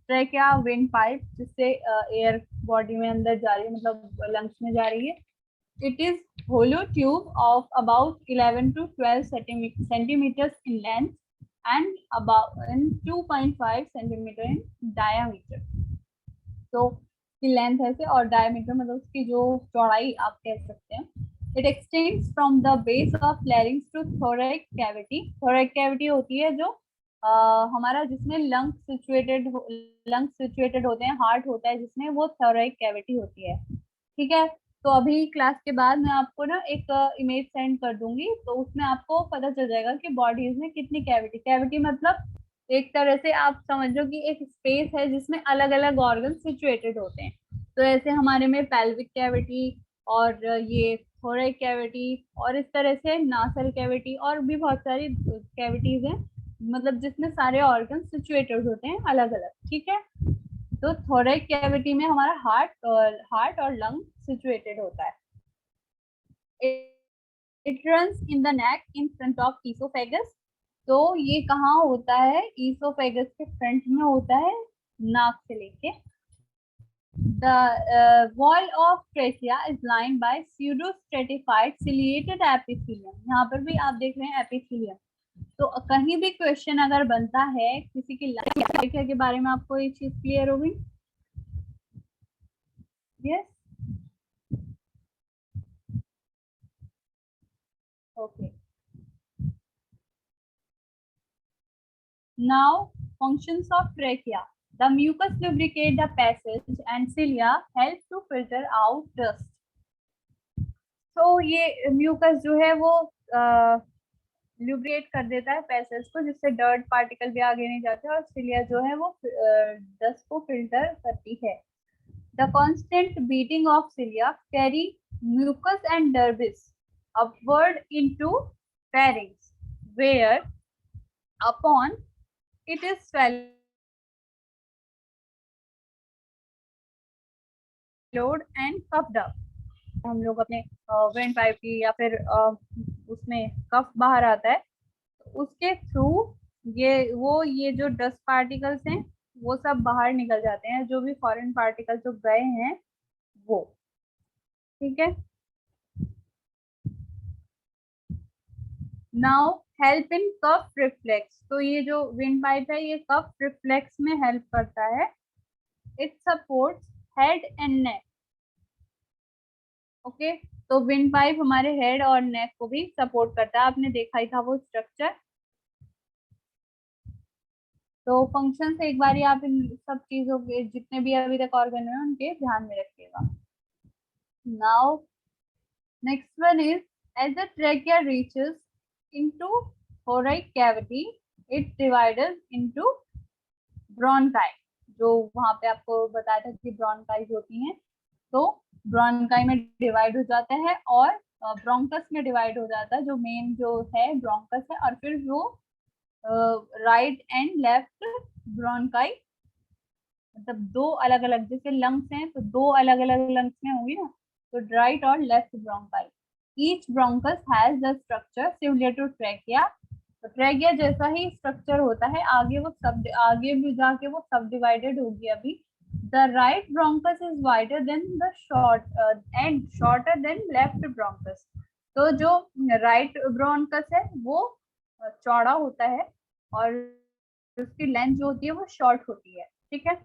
Trachea wind pipe जिससे एयर बॉडी में अंदर जा रही है, मतलब लंग्स में जा रही है। It is hollow tube of about 11 to 12 centimeters in length and about 2.5 centimeter in diameter। तो इसकी लेंथ ऐसे और डायमीटर मतलब उसकी जो चौड़ाई आप कह सकते हैं। It extends from the base of larynx to thoracic cavity। thoracic cavity होती है जो हमारा जिसमें लंग्स सिचुएटेड होते हैं, हार्ट होता है जिसमें, वो thoracic cavity होती है। ठीक है, तो अभी क्लास के बाद मैं आपको ना एक इमेज सेंड कर दूंगी, तो उसमें आपको पता चल जाएगा कि बॉडीज में कितनी कैविटी मतलब एक तरह से आप समझो कि एक स्पेस है जिसमें अलग अलग ऑर्गन सिचुएटेड होते हैं। तो ऐसे हमारे में पेल्विक कैविटी और ये थोरैक कैविटी और इस तरह से नासल कैविटी और भी बहुत सारी कैविटीज हैं मतलब जिसमें सारे ऑर्गन सिचुएटेड होते हैं अलग अलग, ठीक है। तो थोरैक कैविटी में हमारा हार्ट और लंग सिचुएटेड होता है। It runs in the neck in front of oesophagus. तो ये कहाँ होता है? ईसोफेगस के फ्रंट में होता है, नाक से लेके। The wall of trachea is lined by pseudostratified ciliated epithelium। यहाँ पर भी आप देख रहे हैं epithelium। तो कहीं भी क्वेश्चन अगर बनता है किसी की ट्रेकिया के बारे में, आपको ये चीज क्लियर होगी? Yes, okay. Now, functions of trachea. The mucus lubricate the passage and cilia help to filter out dust. तो ये म्यूकस जो है वो ल्यूब्रिकेट कर देता है पैसेज को, जिससे डर्ट पार्टिकल भी आगे नहीं जाते, और सिलिया जो है वो डस्ट को फिल्टर करती है। The constant beating of cilia carry mucus and derbis upward into pharynx, where upon it is swallowed and puffed up। हम लोग अपने वेंट पाइप की या फिर उसमें कफ बाहर आता है, उसके थ्रू ये जो डस्ट पार्टिकल्स हैं वो सब बाहर निकल जाते हैं, जो भी फॉरेन पार्टिकल जो गए हैं वो, ठीक है। Now help in cough reflex. तो ये जो विंड पाइप है ये कफ रिफ्लेक्स में हेल्प करता है। It supports head and neck. Okay, तो विंड पाइप हमारे हेड और नेक को भी सपोर्ट करता है, आपने देखा ही था वो स्ट्रक्चर। तो फंक्शन से एक बार आप इन सब चीजों के जितने भी अभी तक ऑर्गन है उनके ध्यान में रखिएगा। Now next one is, as the trachea reaches into thoracic cavity it divides into bronchi। जो वहां पे आपको बताया था कि ब्रोंकाइज होती हैं, तो ब्रोंकाई में डिवाइड हो जाता है और ब्रोंकस में डिवाइड हो जाता है। जो मेन जो है ब्रोंकस है, और फिर वो राइट एंड लेफ्ट ब्रोंकाई, मतलब दो अलग अलग, जैसे लंग्स हैं तो दो अलग अलग लंग्स में होंगी ना, तो राइट और left bronchi. Each bronchus has the structure similar to trachea. तो ट्रेकिया जैसा ही स्ट्रक्चर होता है, आगे भी जाके वो सब डिवाइडेड होगी अभी। The right bronchus is wider than the end shorter than left bronchus. तो जो राइट ब्रोंकस है वो चौड़ा होता है और उसकी लेंथ जो होती है वो शॉर्ट होती है, ठीक है।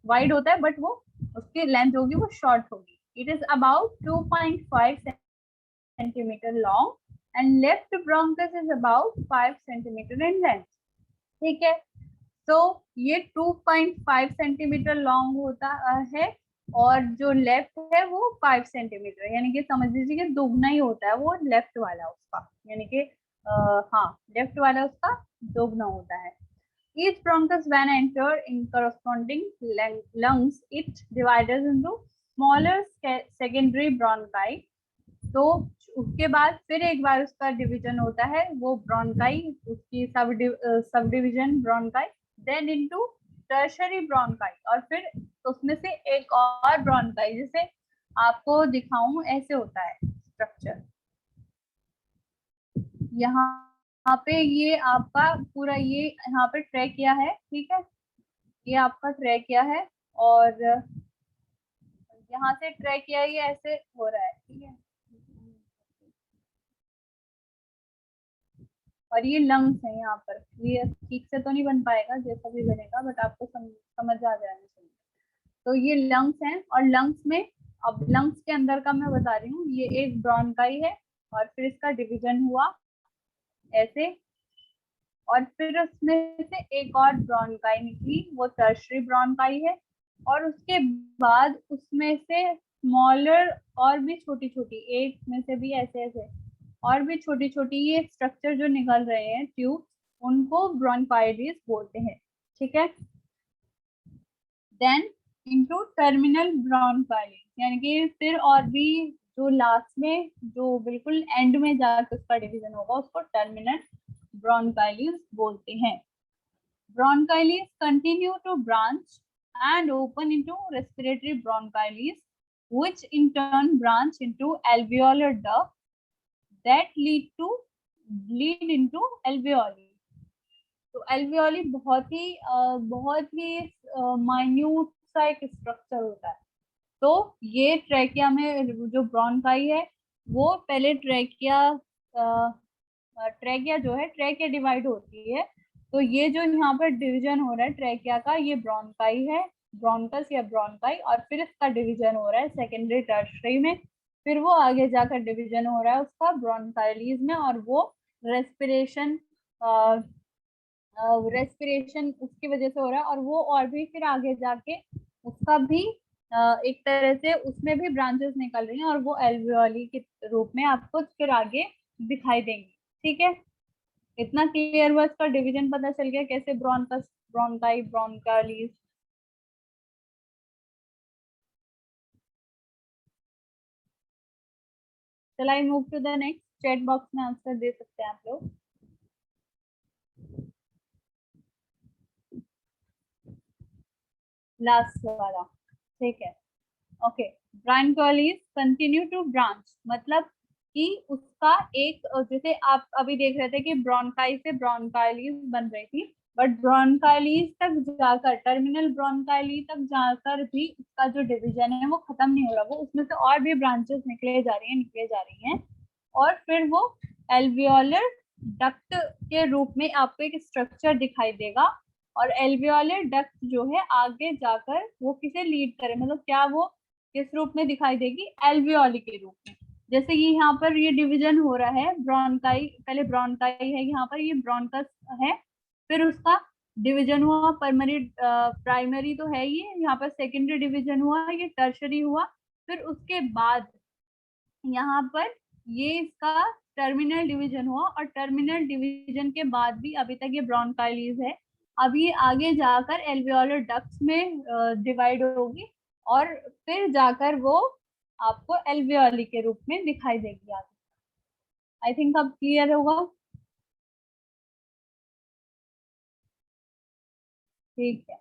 वाइड होता है बट वो उसकी लेंथ होगी वो शॉर्ट होगी। It is about 2.5 centimetre long and left bronchus is about 5 centimetre in length, ठीक है। तो ये 2.5 सेंटीमीटर लॉन्ग होता है और जो लेफ्ट है वो 5 सेंटीमीटर, यानी कि समझ लीजिए कि दोगुना ही होता है वो लेफ्ट वाला उसका, यानी कि हाँ लेफ्ट वाला उसका दोगुना होता है। Each bronchus when entered in corresponding lungs, it divides into smaller secondary bronchi। तो उसके बाद फिर एक बार उसका डिवीजन होता है, वो ब्रोंकाई उसकी subdivision bronchi, then into tertiary bronchi, और फिर उसमें से एक और ब्रोंकाई, जैसे आपको दिखाऊं ऐसे होता है स्ट्रक्चर। यहाँ पे ये आपका पूरा ये यहाँ पे ट्रैक किया है, ठीक है, ये आपका ट्रैक किया है और यहाँ से ट्रैक किया ये ऐसे हो रहा है, ठीक है। और ये लंग्स है यहाँ पर, ये ठीक से तो नहीं बन पाएगा, जैसा भी बनेगा बट आपको समझ आ जाएगा। तो ये लंग्स हैं और लंग्स में, अब लंग्स के अंदर का मैं बता रही हूँ, ये एक ब्रोंकाई है और फिर इसका डिवीजन हुआ ऐसे, और फिर उसमें से एक और ब्रोंकाई निकली, वो टर्शरी ब्रोंकाई है, और उसके बाद उसमें से स्मॉलर और भी छोटी छोटी, एक में से भी ऐसे ऐसे और भी छोटी छोटी ये स्ट्रक्चर जो निकल रहे हैं ट्यूब, उनको ब्रोंकाइटिस बोलते हैं, ठीक है। देन इनटू टर्मिनल ब्रोंकाइटिस, यानी कि फिर और भी जो लास्ट में जो बिल्कुल एंड में जाकर उसका डिवीजन होगा उसको टर्मिनल ब्रोंकाइलिस बोलते हैं। Bronchioles continue to branch and open into respiratory bronchitis, which in turn branch into alveolar duct that lead into alveoli. तो alveoli बहुत ही माइन्यूट सा एक स्ट्रक्चर होता है। तो ये ट्रैकिया में जो ब्रोंकाई है वो पहले ट्रैकिया जो है ट्रैकिया डिवाइड होती है। तो ये जो यहाँ पर डिवीजन हो रहा है ट्रैकिया का, ये ब्रोंकाई है, ब्रोंकस या ब्रोंकाई, और फिर इसका डिवीजन हो रहा है सेकेंडरी टर्शरी में, फिर वो आगे जाकर डिवीजन हो रहा है उसका ब्रोंकाइलीज में, और वो रेस्पिरेशन उसकी वजह से हो रहा है, और वो और भी फिर आगे जाके उसका भी एक तरह से उसमें भी ब्रांचेस निकल रही हैं, और वो एल्वियोली के रूप में आपको फिर आगे दिखाई देंगी। ठीक है, इतना क्लियर हुआ, इसका डिवीजन पता चल गया कैसे ब्रोंकस, ब्रोंकाई, ब्रोंकाइलिस। चल I move to the next, chat box में आंसर दे सकते हैं आप लोग। लास्ट वाला, ठीक है, okay. Bronchioles continue to branch, मतलब कि उसका एक, जैसे आप अभी देख रहे थे कि ब्रोंकाई से ब्रोंकाइलिस बन रही थी, बट ब्रोंकाइलिस तक जाकर, टर्मिनल ब्रोंकाइली तक जाकर भी उसका जो डिवीजन है वो खत्म नहीं हो रहा, वो उसमें से और भी ब्रांचेस निकले जा रही हैं, और फिर वो एल्वियोलर डक्ट के रूप में आपको एक स्ट्रक्चर दिखाई देगा। और एल्वियोलर डक्ट जो है आगे जाकर वो किसे लीड करे, मतलब क्या वो किस रूप में दिखाई देगी, एल्वियोली के रूप में। जैसे ये यहाँ पर ये डिवीजन हो रहा है, ब्रोंकाई, पहले ब्रोंकाई है यहाँ पर, ये ब्रोंकस है, फिर उसका डिवीजन हुआ प्राइमरी तो है ये, यहाँ पर सेकेंडरी डिवीजन हुआ, ये टर्शरी हुआ, फिर उसके बाद यहाँ पर ये इसका टर्मिनल डिवीजन हुआ, और टर्मिनल डिवीजन के बाद भी अभी तक ये ब्रोंकाइलिस है। अब ये आगे जाकर एल्वियोलर डक्ट्स में डिवाइड होगी, और फिर जाकर वो आपको एल्वियोली के रूप में दिखाई देगी आगे। आई थिंक अब क्लियर होगा, ठीक है।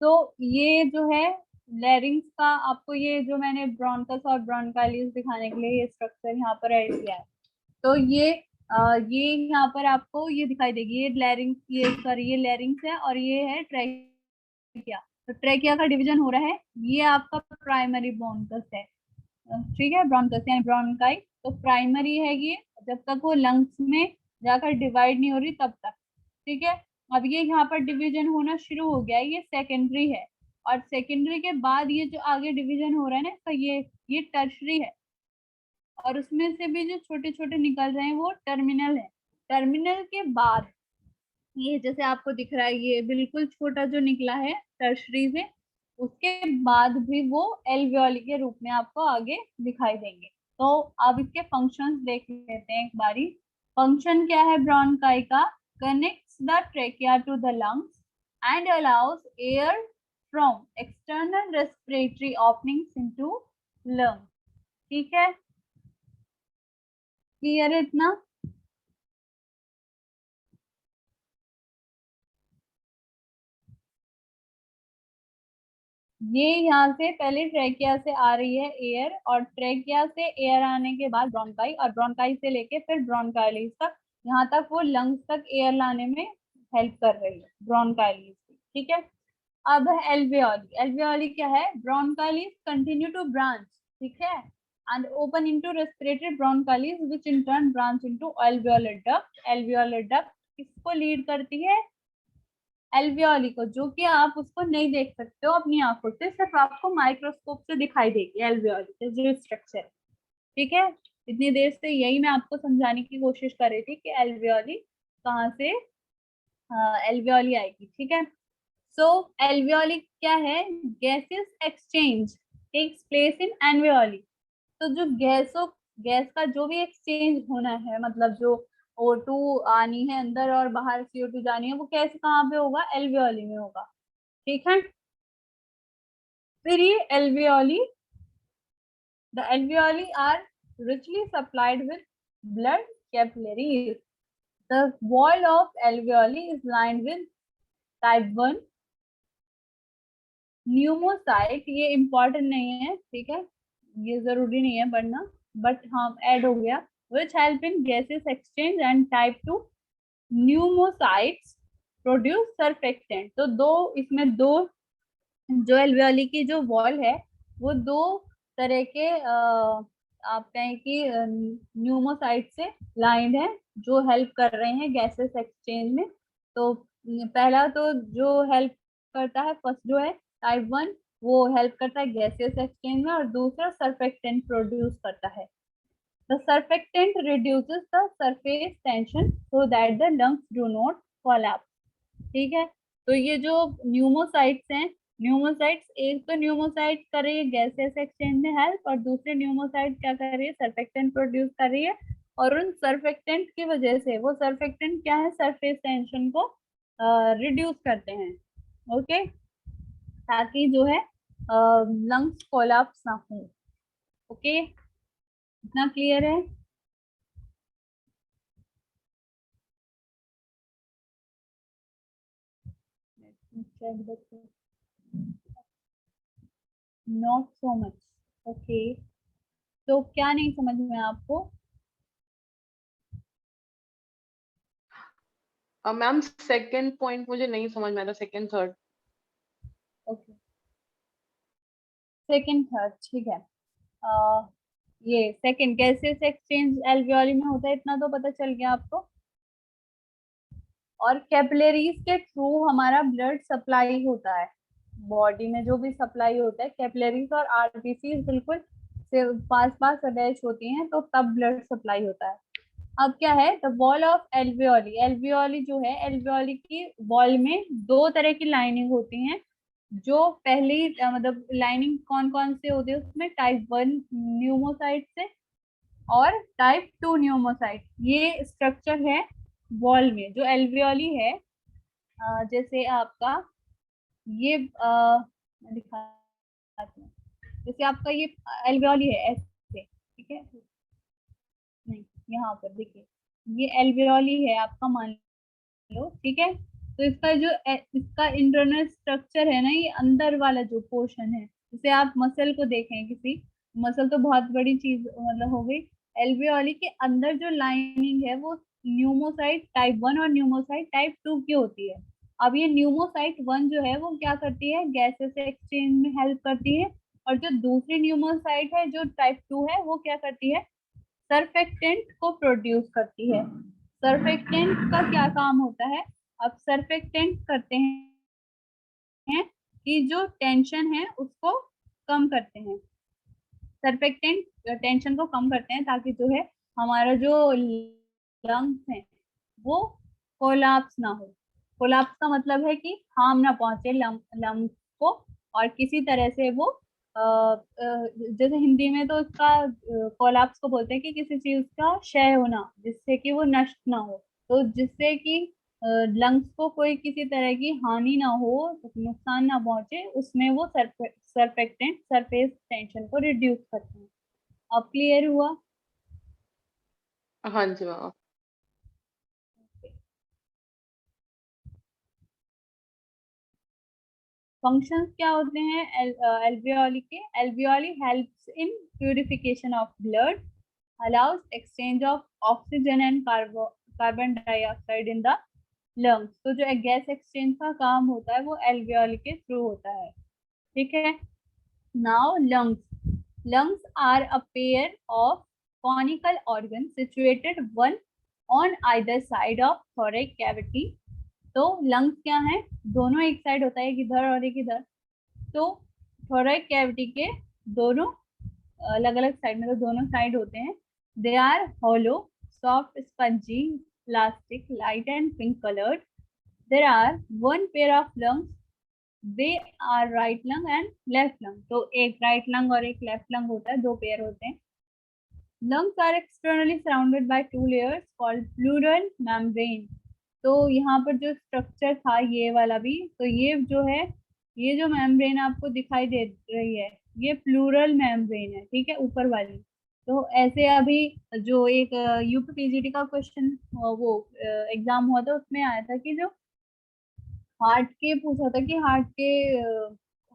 तो ये जो है लैरिंग्स का, आपको ये जो मैंने ब्रोंकस और ब्रोंकाइलिस दिखाने के लिए ये स्ट्रक्चर यहाँ पर ऐड किया है। तो ये यहाँ पर आपको ये दिखाई देगी, ये लैरिंग्स, ये सॉरी ये लैरिंग्स है, और ये है ट्रैकिया। तो ट्रैकिया का डिवीजन हो रहा है, ये आपका प्राइमरी ब्रोंकस है, ठीक है, ब्रोंकस यानी ब्रोंकाई। तो प्राइमरी है ये, जब तक वो लंग्स में जाकर डिवाइड नहीं हो रही तब तक, ठीक है। अब ये यहाँ पर डिवीजन होना शुरू हो गया है, ये सेकेंडरी है, और सेकेंडरी के बाद ये जो आगे डिवीजन हो रहा है ना इसका, ये टर्शरी है, और उसमें से भी जो छोटे छोटे निकल रहे हैं वो टर्मिनल है। टर्मिनल के बाद ये जैसे आपको दिख रहा है, ये बिल्कुल छोटा जो निकला है टर्शरी से, उसके बाद भी वो एल्वियोली के रूप में आपको आगे दिखाई देंगे। तो अब इसके फंक्शंस देख लेते हैं एक बारी। फंक्शन क्या है ब्रोंकाई का, connects the trachea to the lungs and allows air from external respiratory openings into lung. ठीक है, क्लियर है इतना? ये यहाँ से पहले ट्रेकिया से आ रही है एयर, और ट्रेकिया से एयर आने के बाद ब्रोंकाई, और ब्रोंकाई से लेके फिर ब्रोंकाइलिस तक, यहाँ तक वो लंग्स तक एयर लाने में हेल्प कर रही है ब्रोंकाइलिस, ठीक है। अब है एल्वियोली। एल्वियोली क्या है, ब्रोंकाइलिस कंटिन्यू टू ब्रांच, ठीक है, and open into respiratory bronchioles which in turn branch into alveolar duct. Alveolar duct किसको लीड करती है, एल्वियोली को, जो कि आप उसको नहीं देख सकते हो अपनी आंखों से, सिर्फ आपको माइक्रोस्कोप से दिखाई देगी एल्वियोली के जो स्ट्रक्चर, ठीक है। इतनी देर से यही मैं आपको समझाने की कोशिश कर रही थी कि एल्वियोली कहाँ से एल्वियोली आएगी, ठीक है। सो एल्वियोली क्या है, gases exchange takes place in alveoli. तो जो गैस का जो भी एक्सचेंज होना है, मतलब जो O2 आनी है अंदर और बाहर CO2 जानी है, वो कैसे कहाँ पे होगा, एल्वियोली में होगा, ठीक है। फिर ये alveoli, the alveoli are richly supplied with blood capillaries. The wall of alveoli is lined with type 1 pneumocyte. ये इम्पोर्टेंट नहीं है, ठीक है, ये जरूरी नहीं है पढ़ना, बट हाँ ऐड हो गया. which help in gaseous exchange and type 2 pneumocytes produce surfactant. तो दो इसमें दो जो एल्वेओली की जो वॉल है वो दो तरह के आप कहें कि न्यूमोसाइट से लाइंड है जो हेल्प कर रहे हैं गैसेस एक्सचेंज में. तो पहला तो जो हेल्प करता है फर्स्ट जो है टाइप 1 वो हेल्प करता है गैसेस एक्सचेंज में, और दूसरा सर्फेक्टेंट प्रोड्यूस करता है. The surfactant reduces the surface tension so that the lungs do not collapse. ठीक है, तो ये जो न्यूमोसाइट्स हैं, न्यूमोसाइट्स एक तो न्यूमोसाइट कर रही है गैसेस एक्सचेंज में हेल्प, और दूसरे न्यूमोसाइट क्या कर रही है, सर्फेक्टेंट प्रोड्यूस कर रही है. और उन सर्फेक्टेंट की वजह से, वो सर्फेक्टेंट क्या है, सरफेस टेंशन को रिड्यूस करते हैं. ओके, ताकि जो है लंग्स कोलैप्स ना हो. ओके, इतना क्लियर है? Not so much. ओके, तो क्या नहीं समझ में आपको? मैम सेकंड पॉइंट मुझे नहीं समझ में आता, second third. Okay, second third ठीक है. ये सेकंड गैसेस एक्सचेंज एल्वियोली में होता है, इतना तो पता चल गया आपको. और कैपिलरीज के थ्रू हमारा ब्लड सप्लाई होता है बॉडी में, जो भी सप्लाई होता है कैपिलरीज और आरबीसी बिल्कुल से पास पास अटैच होती हैं, तो तब ब्लड सप्लाई होता है. अब क्या है, the wall of alveoli. Alveoli जो है, एल्वियोली की वॉल में दो तरह की लाइनिंग होती हैं. जो पहली मतलब लाइनिंग कौन कौन से होती है उसमें, टाइप 1 न्यूमोसाइट से और टाइप 2 न्यूमोसाइट. ये स्ट्रक्चर है वॉल में जो एल्वियोली है. जैसे आपका ये मैं दिखाती हूँ. जैसे आपका ये एल्वियोली है ऐसे, ठीक है, नहीं यहाँ पर देखिए ये एल्वियोली है आपका, मान लो, ठीक है. तो इसका जो इसका इंटरनल स्ट्रक्चर है ना, ये अंदर वाला जो पोर्शन है, जैसे आप मसल को देखें, किसी मसल तो बहुत बड़ी चीज मतलब हो गई. एल्वियोली के अंदर जो लाइनिंग है वो न्यूमोसाइट टाइप 1 और न्यूमोसाइट टाइप 2 की होती है. अब ये न्यूमोसाइट 1 जो है वो क्या करती है, गैसेस एक्सचेंज में हेल्प करती है. और जो दूसरी न्यूमोसाइट है जो टाइप 2 है वो क्या करती है, सर्फेक्टेंट को प्रोड्यूस करती है. सर्फेक्टेंट का क्या काम होता है, अब सर्फेक्टेंट करते हैं कि जो टेंशन है उसको कम करते हैं. सर्फेक्टेंट टेंशन को कम करते हैं ताकि जो है हमारा जो लंग्स है वो कोलैप्स ना हो. कोलैप्स का मतलब है कि हार्म ना पहुंचे लंग्स को, और किसी तरह से वो जैसे हिंदी में तो इसका कोलैप्स को बोलते हैं कि किसी चीज का क्षय होना, जिससे कि वो नष्ट ना हो. तो जिससे कि लंग्स को कोई किसी तरह की हानि ना हो, नुकसान ना पहुंचे, उसमें वो सर्फेक्टेंट सरफेस टेंशन को रिड्यूस करते हैं. अब क्लियर हुआ? हाँ जी मैम. फंक्शंस क्या होते हैं एल्वियोली के? Alveoli helps in purification of blood, allows exchange of oxygen and carbon dioxide in the lungs. तो जो गैस एक्सचेंज का काम होता है वो एल्वियोली के थ्रू होता है. ठीक है. Now lungs are a pair of conical organs situated one on either side of thoracic cavity. तो lungs क्या है, दोनों एक साइड होता है, एक इधर और एक इधर. तो thoracic cavity के दोनों अलग अलग साइड में, तो दोनों साइड होते हैं. They are hollow, soft, spongy, plastic, light and pink colored. There are one pair of lungs. They are right lung and left lung. तो एक राइट लंग और एक लेफ्ट लंग होता है, दो पेयर होते हैं. lungs are externally surrounded by two layers called pleural membrane. तो यहाँ पर जो स्ट्रक्चर था ये वाला भी, तो ये जो है, ये जो मेम्ब्रेन आपको दिखाई दे रही है ये प्लूरल मेम्ब्रेन है, ठीक है, ऊपर वाली. तो ऐसे अभी जो एक यूपी पीजीटी का क्वेश्चन वो एग्जाम हुआ था, उसमें आया था कि जो हार्ट के पूछा था कि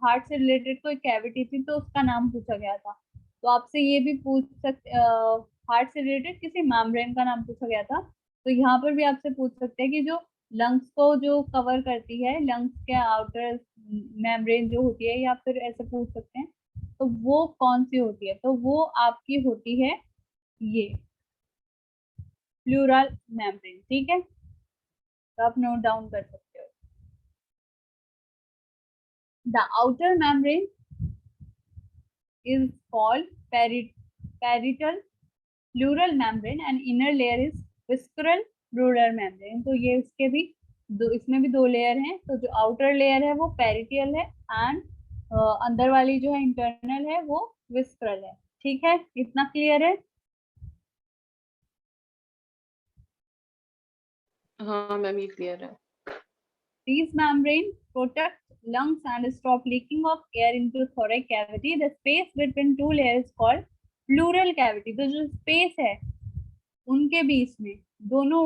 हार्ट से रिलेटेड कोई कैविटी थी तो उसका नाम पूछा गया था। तो आपसे ये भी पूछ सकते, हार्ट से रिलेटेड किसी मेम्ब्रेन का नाम पूछा गया था। तो यहाँ पर भी आपसे पूछ सकते हैं कि जो लंग्स को जो कवर करती है, लंग्स के आउटर मेम्ब्रेन जो होती है, या फिर ऐसे पूछ सकते हैं तो वो कौन सी होती है। तो वो आपकी होती है ये प्लूरल मेम्ब्रेन। ठीक है, तो आप नोट डाउन कर सकते हो। The outer membrane is called parietal pleural membrane and inner layer is visceral pleural membrane। तो ये इसके भी दो, इसमें भी दो लेयर हैं। तो जो आउटर लेयर है वो पेरिटियल है, एंड अंदर वाली जो है इंटरनल है वो विस्करल है। ठीक है, इतना क्लियर है। हाँ मैम, ये क्लियर है। These membrane protect lungs and stop leaking of air into thoracic cavity. The space between two layers is called pleural cavity। तो जो स्पेस है उनके बीच में दोनों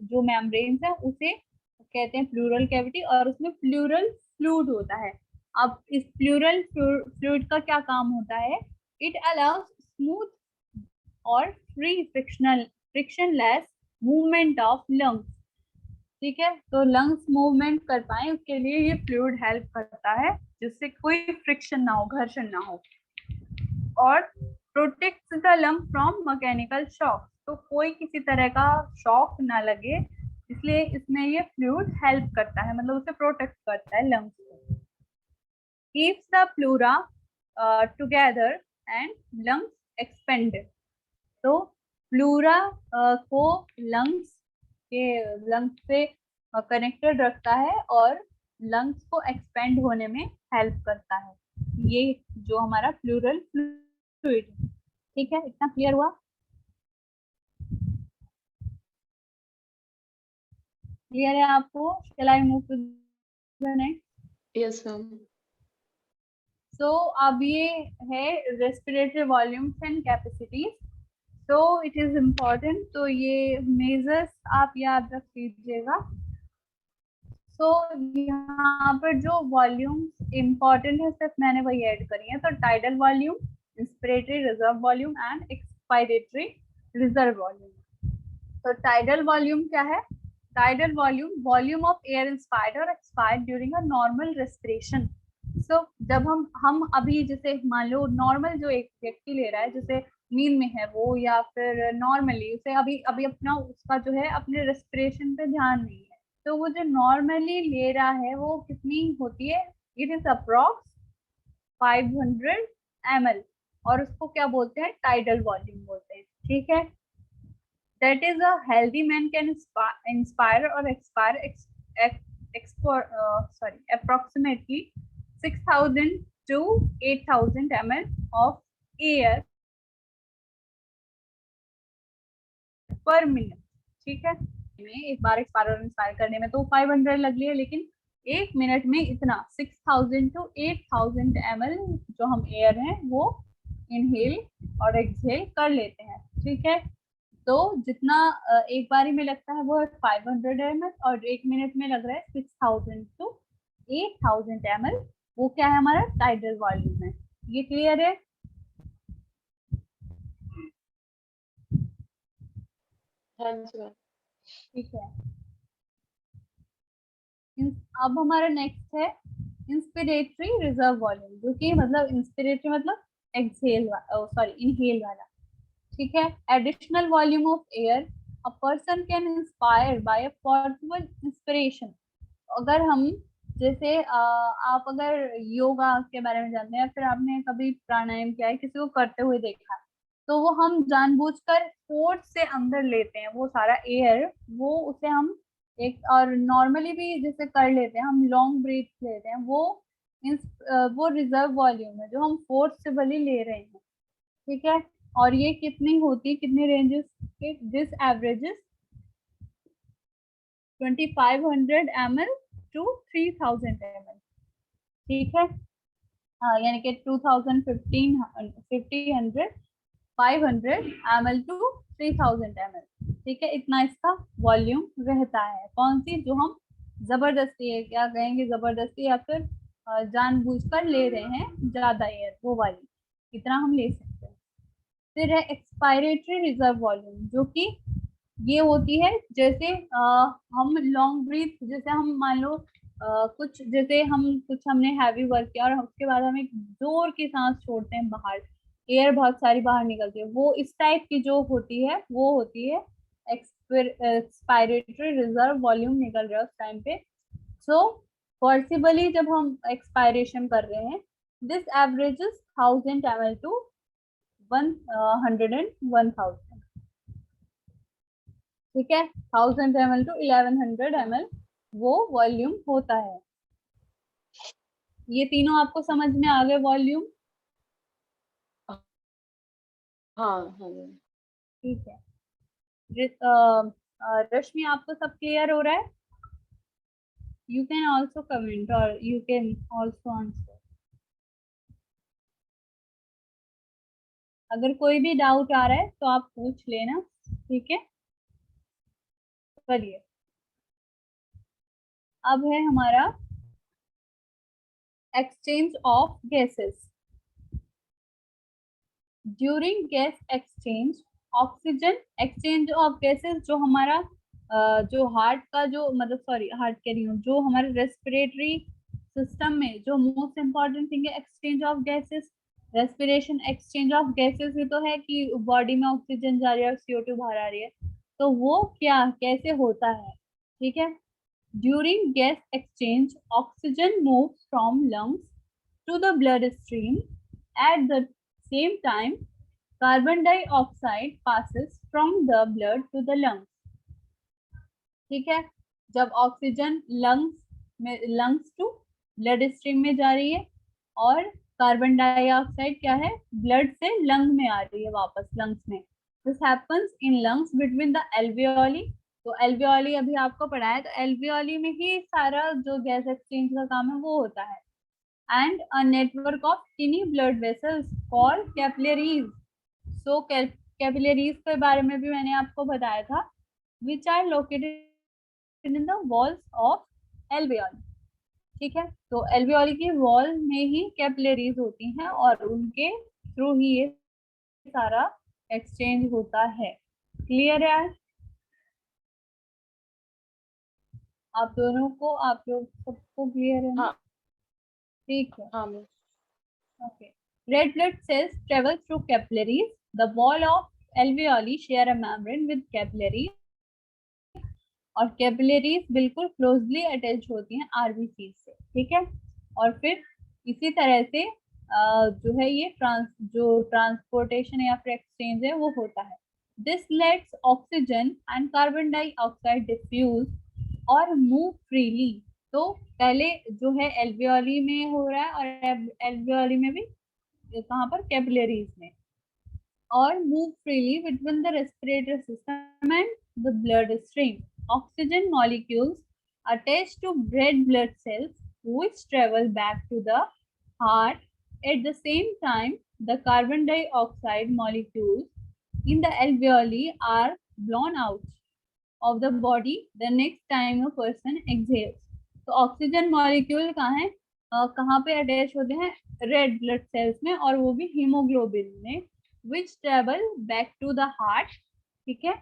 जो मेम्ब्रेन्स है उसे कहते हैं प्लूरल कैविटी, और उसमें प्लूरल फ्लूइड होता है। अब इस प्लूरल फ्लूइड का क्या काम होता है? इट अलाउज स्मूथ और फ्रिक्शनलेस मूवमेंट ऑफ लंग्स। ठीक है, तो लंग्स मूवमेंट कर पाए उसके लिए ये फ्लूइड हेल्प करता है, जिससे कोई फ्रिक्शन ना हो, घर्षण ना हो, और protects the lung from mechanical shock. तो कोई किसी तरह का शॉक ना लगे, इसलिए इसमें ये फ्लूइड हेल्प करता है, मतलब उसे प्रोटेक्ट करता है लंग्स को। Keeps the pleura together and lungs expanded. तो प्लूरा को लंग्स से कनेक्टेड रखता है और लंग्स को एक्सपेंड होने में हेल्प करता है। ये जो हमारा प्लूरल फ्लूइड। ठीक है, इतना क्लियर हुआ? क्लियर है आपको? Shall I move to the next? Yes ma'am. So अब ये है रेस्पिरेटरी वॉल्यूम्स एंड कैपेसिटीज। तो इट इज इम्पोर्टेंट, तो ये मेजर्स आप याद रख लीजिएगा। तो यहाँ पर जो वॉल्यूम इम्पोर्टेंट है सिर्फ मैंने वही ऐड करी है। तो tidal volume, inspiratory reserve volume and expiratory reserve volume. तो टाइडल वॉल्यूम क्या है? Tidal volume, volume of air inspired और expired during a normal respiration. So जब हम अभी जैसे मान लो नॉर्मल जो एक व्यक्ति ले रहा है, जैसे नींद में है वो, या फिर नॉर्मली उसे अभी अभी अपना उसका जो है अपने रेस्पिरेशन पे ध्यान नहीं है, तो वो जो नॉर्मली ले रहा है वो कितनी होती है? इट इज अप्रॉक्स 500 ml, और उसको क्या बोलते हैं? टाइडल वॉल्यूम बोलते हैं। ठीक है, that is a healthy man can inspire or expire approximately 6000 to 8000 ml of air per minute। ठीक है, में एक बार एक्सपायर और इंस्पायर करने में तो 500 लग लिया, लेकिन एक मिनट में इतना 6000 टू 8000 ml जो हम एयर हैं वो इनहेल और एक्सहेल कर लेते हैं। ठीक है, तो जितना एक बारी में लगता है वो 500 ml, और एक मिनट में लग रहा है 6000 टू 8000 ml। वो क्या है? हमारा टाइडल वॉल्यूम है। ये क्लियर है? हाँ जी मैम। ठीक है, अब हमारा नेक्स्ट है इंस्पिरेटरी रिजर्व वॉल्यूम, जो कि मतलब इंस्पिरेटरी मतलब एक्सहेल, सॉरी इनहेल वाला। ठीक है, additional volume of air a person can inspire by a forceful inspiration. अगर हम जैसे आप अगर योगा के बारे में जानते हैं, या फिर आपने कभी प्राणायाम किया है, किसी को करते हुए देखा है, तो वो हम जानबूझकर फोर्स से अंदर लेते हैं वो सारा एयर, वो उसे हम एक, और नॉर्मली भी जैसे कर लेते हैं हम लॉन्ग ब्रीथ लेते हैं, वो रिजर्व वॉल्यूम है जो हम फोर्सफुली ले रहे हैं। ठीक है, और ये कितनी होती है, कितने रेंजेस के? This averages 2500 ml to 3000 ml। ठीक है, यानी कि 2015 50 100 500 ml to 3000 ml, ठीक है, इतना इसका वॉल्यूम रहता है। कौन सी, जो हम जबरदस्ती है, क्या कहेंगे, जबरदस्ती या फिर जानबूझकर ले रहे हैं ज्यादा एयर, वो वाली, इतना हम ले सकते हैं। फिर है एक्सपायरेटरी रिजर्व वॉल्यूम, जो कि ये होती है जैसे हम लॉन्ग ब्रीथ, जैसे हम मान लो कुछ, जैसे हम कुछ हमने हैवी वर्क किया और उसके बाद हम एक जोर की सांस छोड़ते हैं बाहर, एयर बहुत सारी बाहर निकलती है, वो इस टाइप की जो होती है वो होती है एक्सपायरेटरी रिजर्व वॉल्यूम निकल रहा है उस टाइम पे। सो पॉसिबली जब हम एक्सपायरेशन कर रहे हैं, दिस एवरेजेस 1000 ml टू 101,000, ठीक है, 1000 ml टू 1100 ml वो वॉल्यूम होता है। ये तीनों आपको समझ में आ गए वॉल्यूम? हाँ हाँ। ठीक है। रश्मि, आपको सब क्लियर हो रहा है? यू कैन ऑल्सो कमेंट और यू कैन ऑल्सो आंसर। अगर कोई भी डाउट आ रहा है तो आप पूछ लेना, ठीक है। चलिए, अब है हमारा exchange of gases. During gas exchange, oxygen exchange of gases, जो हमारा जो हार्ट का जो मतलब, सॉरी हार्ट कह रही हूँ, जो हमारे रेस्पिरेटरी सिस्टम में जो मोस्ट इम्पॉर्टेंट थिंग है exchange of gases, respiration exchange of gases भी तो है कि बॉडी में ऑक्सीजन जा रही है और CO2 बाहर आ रही है, तो वो क्या कैसे होता है, ठीक है। During gas exchange, oxygen move from lungs to the bloodstream. At the same time, carbon dioxide passes from the blood to the lungs. ठीक है, जब oxygen lungs to blood stream में जा रही है और कार्बन डाइऑक्साइड क्या है, ब्लड से लंग में आ रही है वापस लंग्स में। This happens in lungs between the alveoli. तो एल्वियोली अभी आपको पढ़ा है, तो एल्वियोली में ही सारा जो गैस एक्सचेंज का काम है वो होता है। And a network of tiny blood vessels called capillaries. So capillaries के बारे में भी मैंने आपको बताया था, which are located in the walls of alveoli. ठीक है, तो alveoli की वॉल में ही कैपिलरीज होती हैं और उनके थ्रू ही ये सारा एक्सचेंज होता है। क्लियर है? आप दोनों को, आप लोग सबको क्लियर है ना? हाँ ठीक है। हाँ। Okay. Red blood cells travel through capillaries. The wall of alveoli share a membrane with capillaries. और कैपिलरीज बिल्कुल क्लोजली अटैच होती हैं आरबीसी से, ठीक है। और फिर इसी तरह से जो है ये जो ट्रांसपोर्टेशन या फिर एक्सचेंज है वो होता है। This lets oxygen and carbon dioxide diffuse और मूव फ्रीली। तो पहले जो है एल्वियोली में हो रहा है और एल्वियोली में भी कहाँ पर, कैपिलरीज में, और move freely between the respiratory system and the blood stream. Oxygen molecules attach to red blood cells which travel back to the heart. At the same time, the carbon dioxide molecules in the alveoli are blown out of the body the next time a person exhales. तो ऑक्सीजन मॉलिक्यूल कहाँ है, कहाँ पे अटैच होते हैं, रेड ब्लड सेल्स में, और वो भी हीमोग्लोबिन में, which travel back to the heart, ठीक है,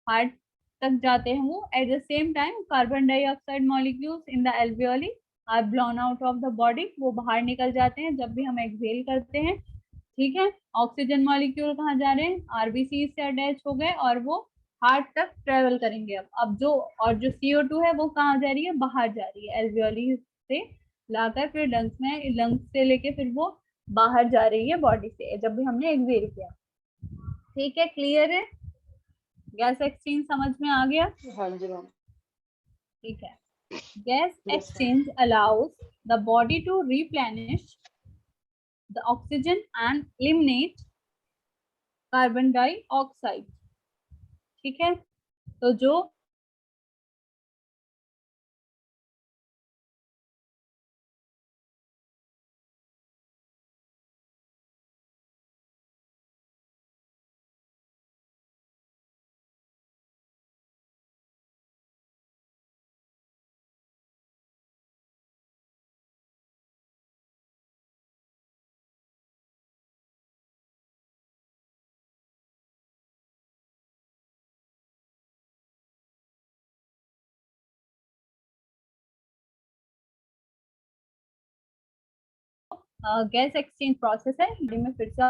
हार्ट तक जाते हैं वो। At the same time carbon dioxide molecules in the alveoli are blown out of the body, वो बाहर निकल जाते हैं जब भी हम एक्सहेल करते हैं, ठीक है। ऑक्सीजन मॉलिक्यूल कहाँ जा रहे हैं, आरबीसी से अटैच हो गए और वो हार्ट तक ट्रेवल करेंगे। अब जो और जो CO2 है वो कहाँ जा रही है, बाहर जा रही है, एल्वियोली से लाकर फिर लंग्स में, लंग्स से लेके फिर वो बाहर जा रही है बॉडी से जब भी हमने एक्सहेल किया। ठीक है, क्लियर है? गैस एक्सचेंज समझ में आ गया? हाँ जी मैम। ठीक है। Gas yes ma'am. Exchange allows the body to replenish the oxygen and eliminate carbon dioxide, ठीक है। तो जो गैस एक्सचेंज प्रोसेस है, ये मैं फिर से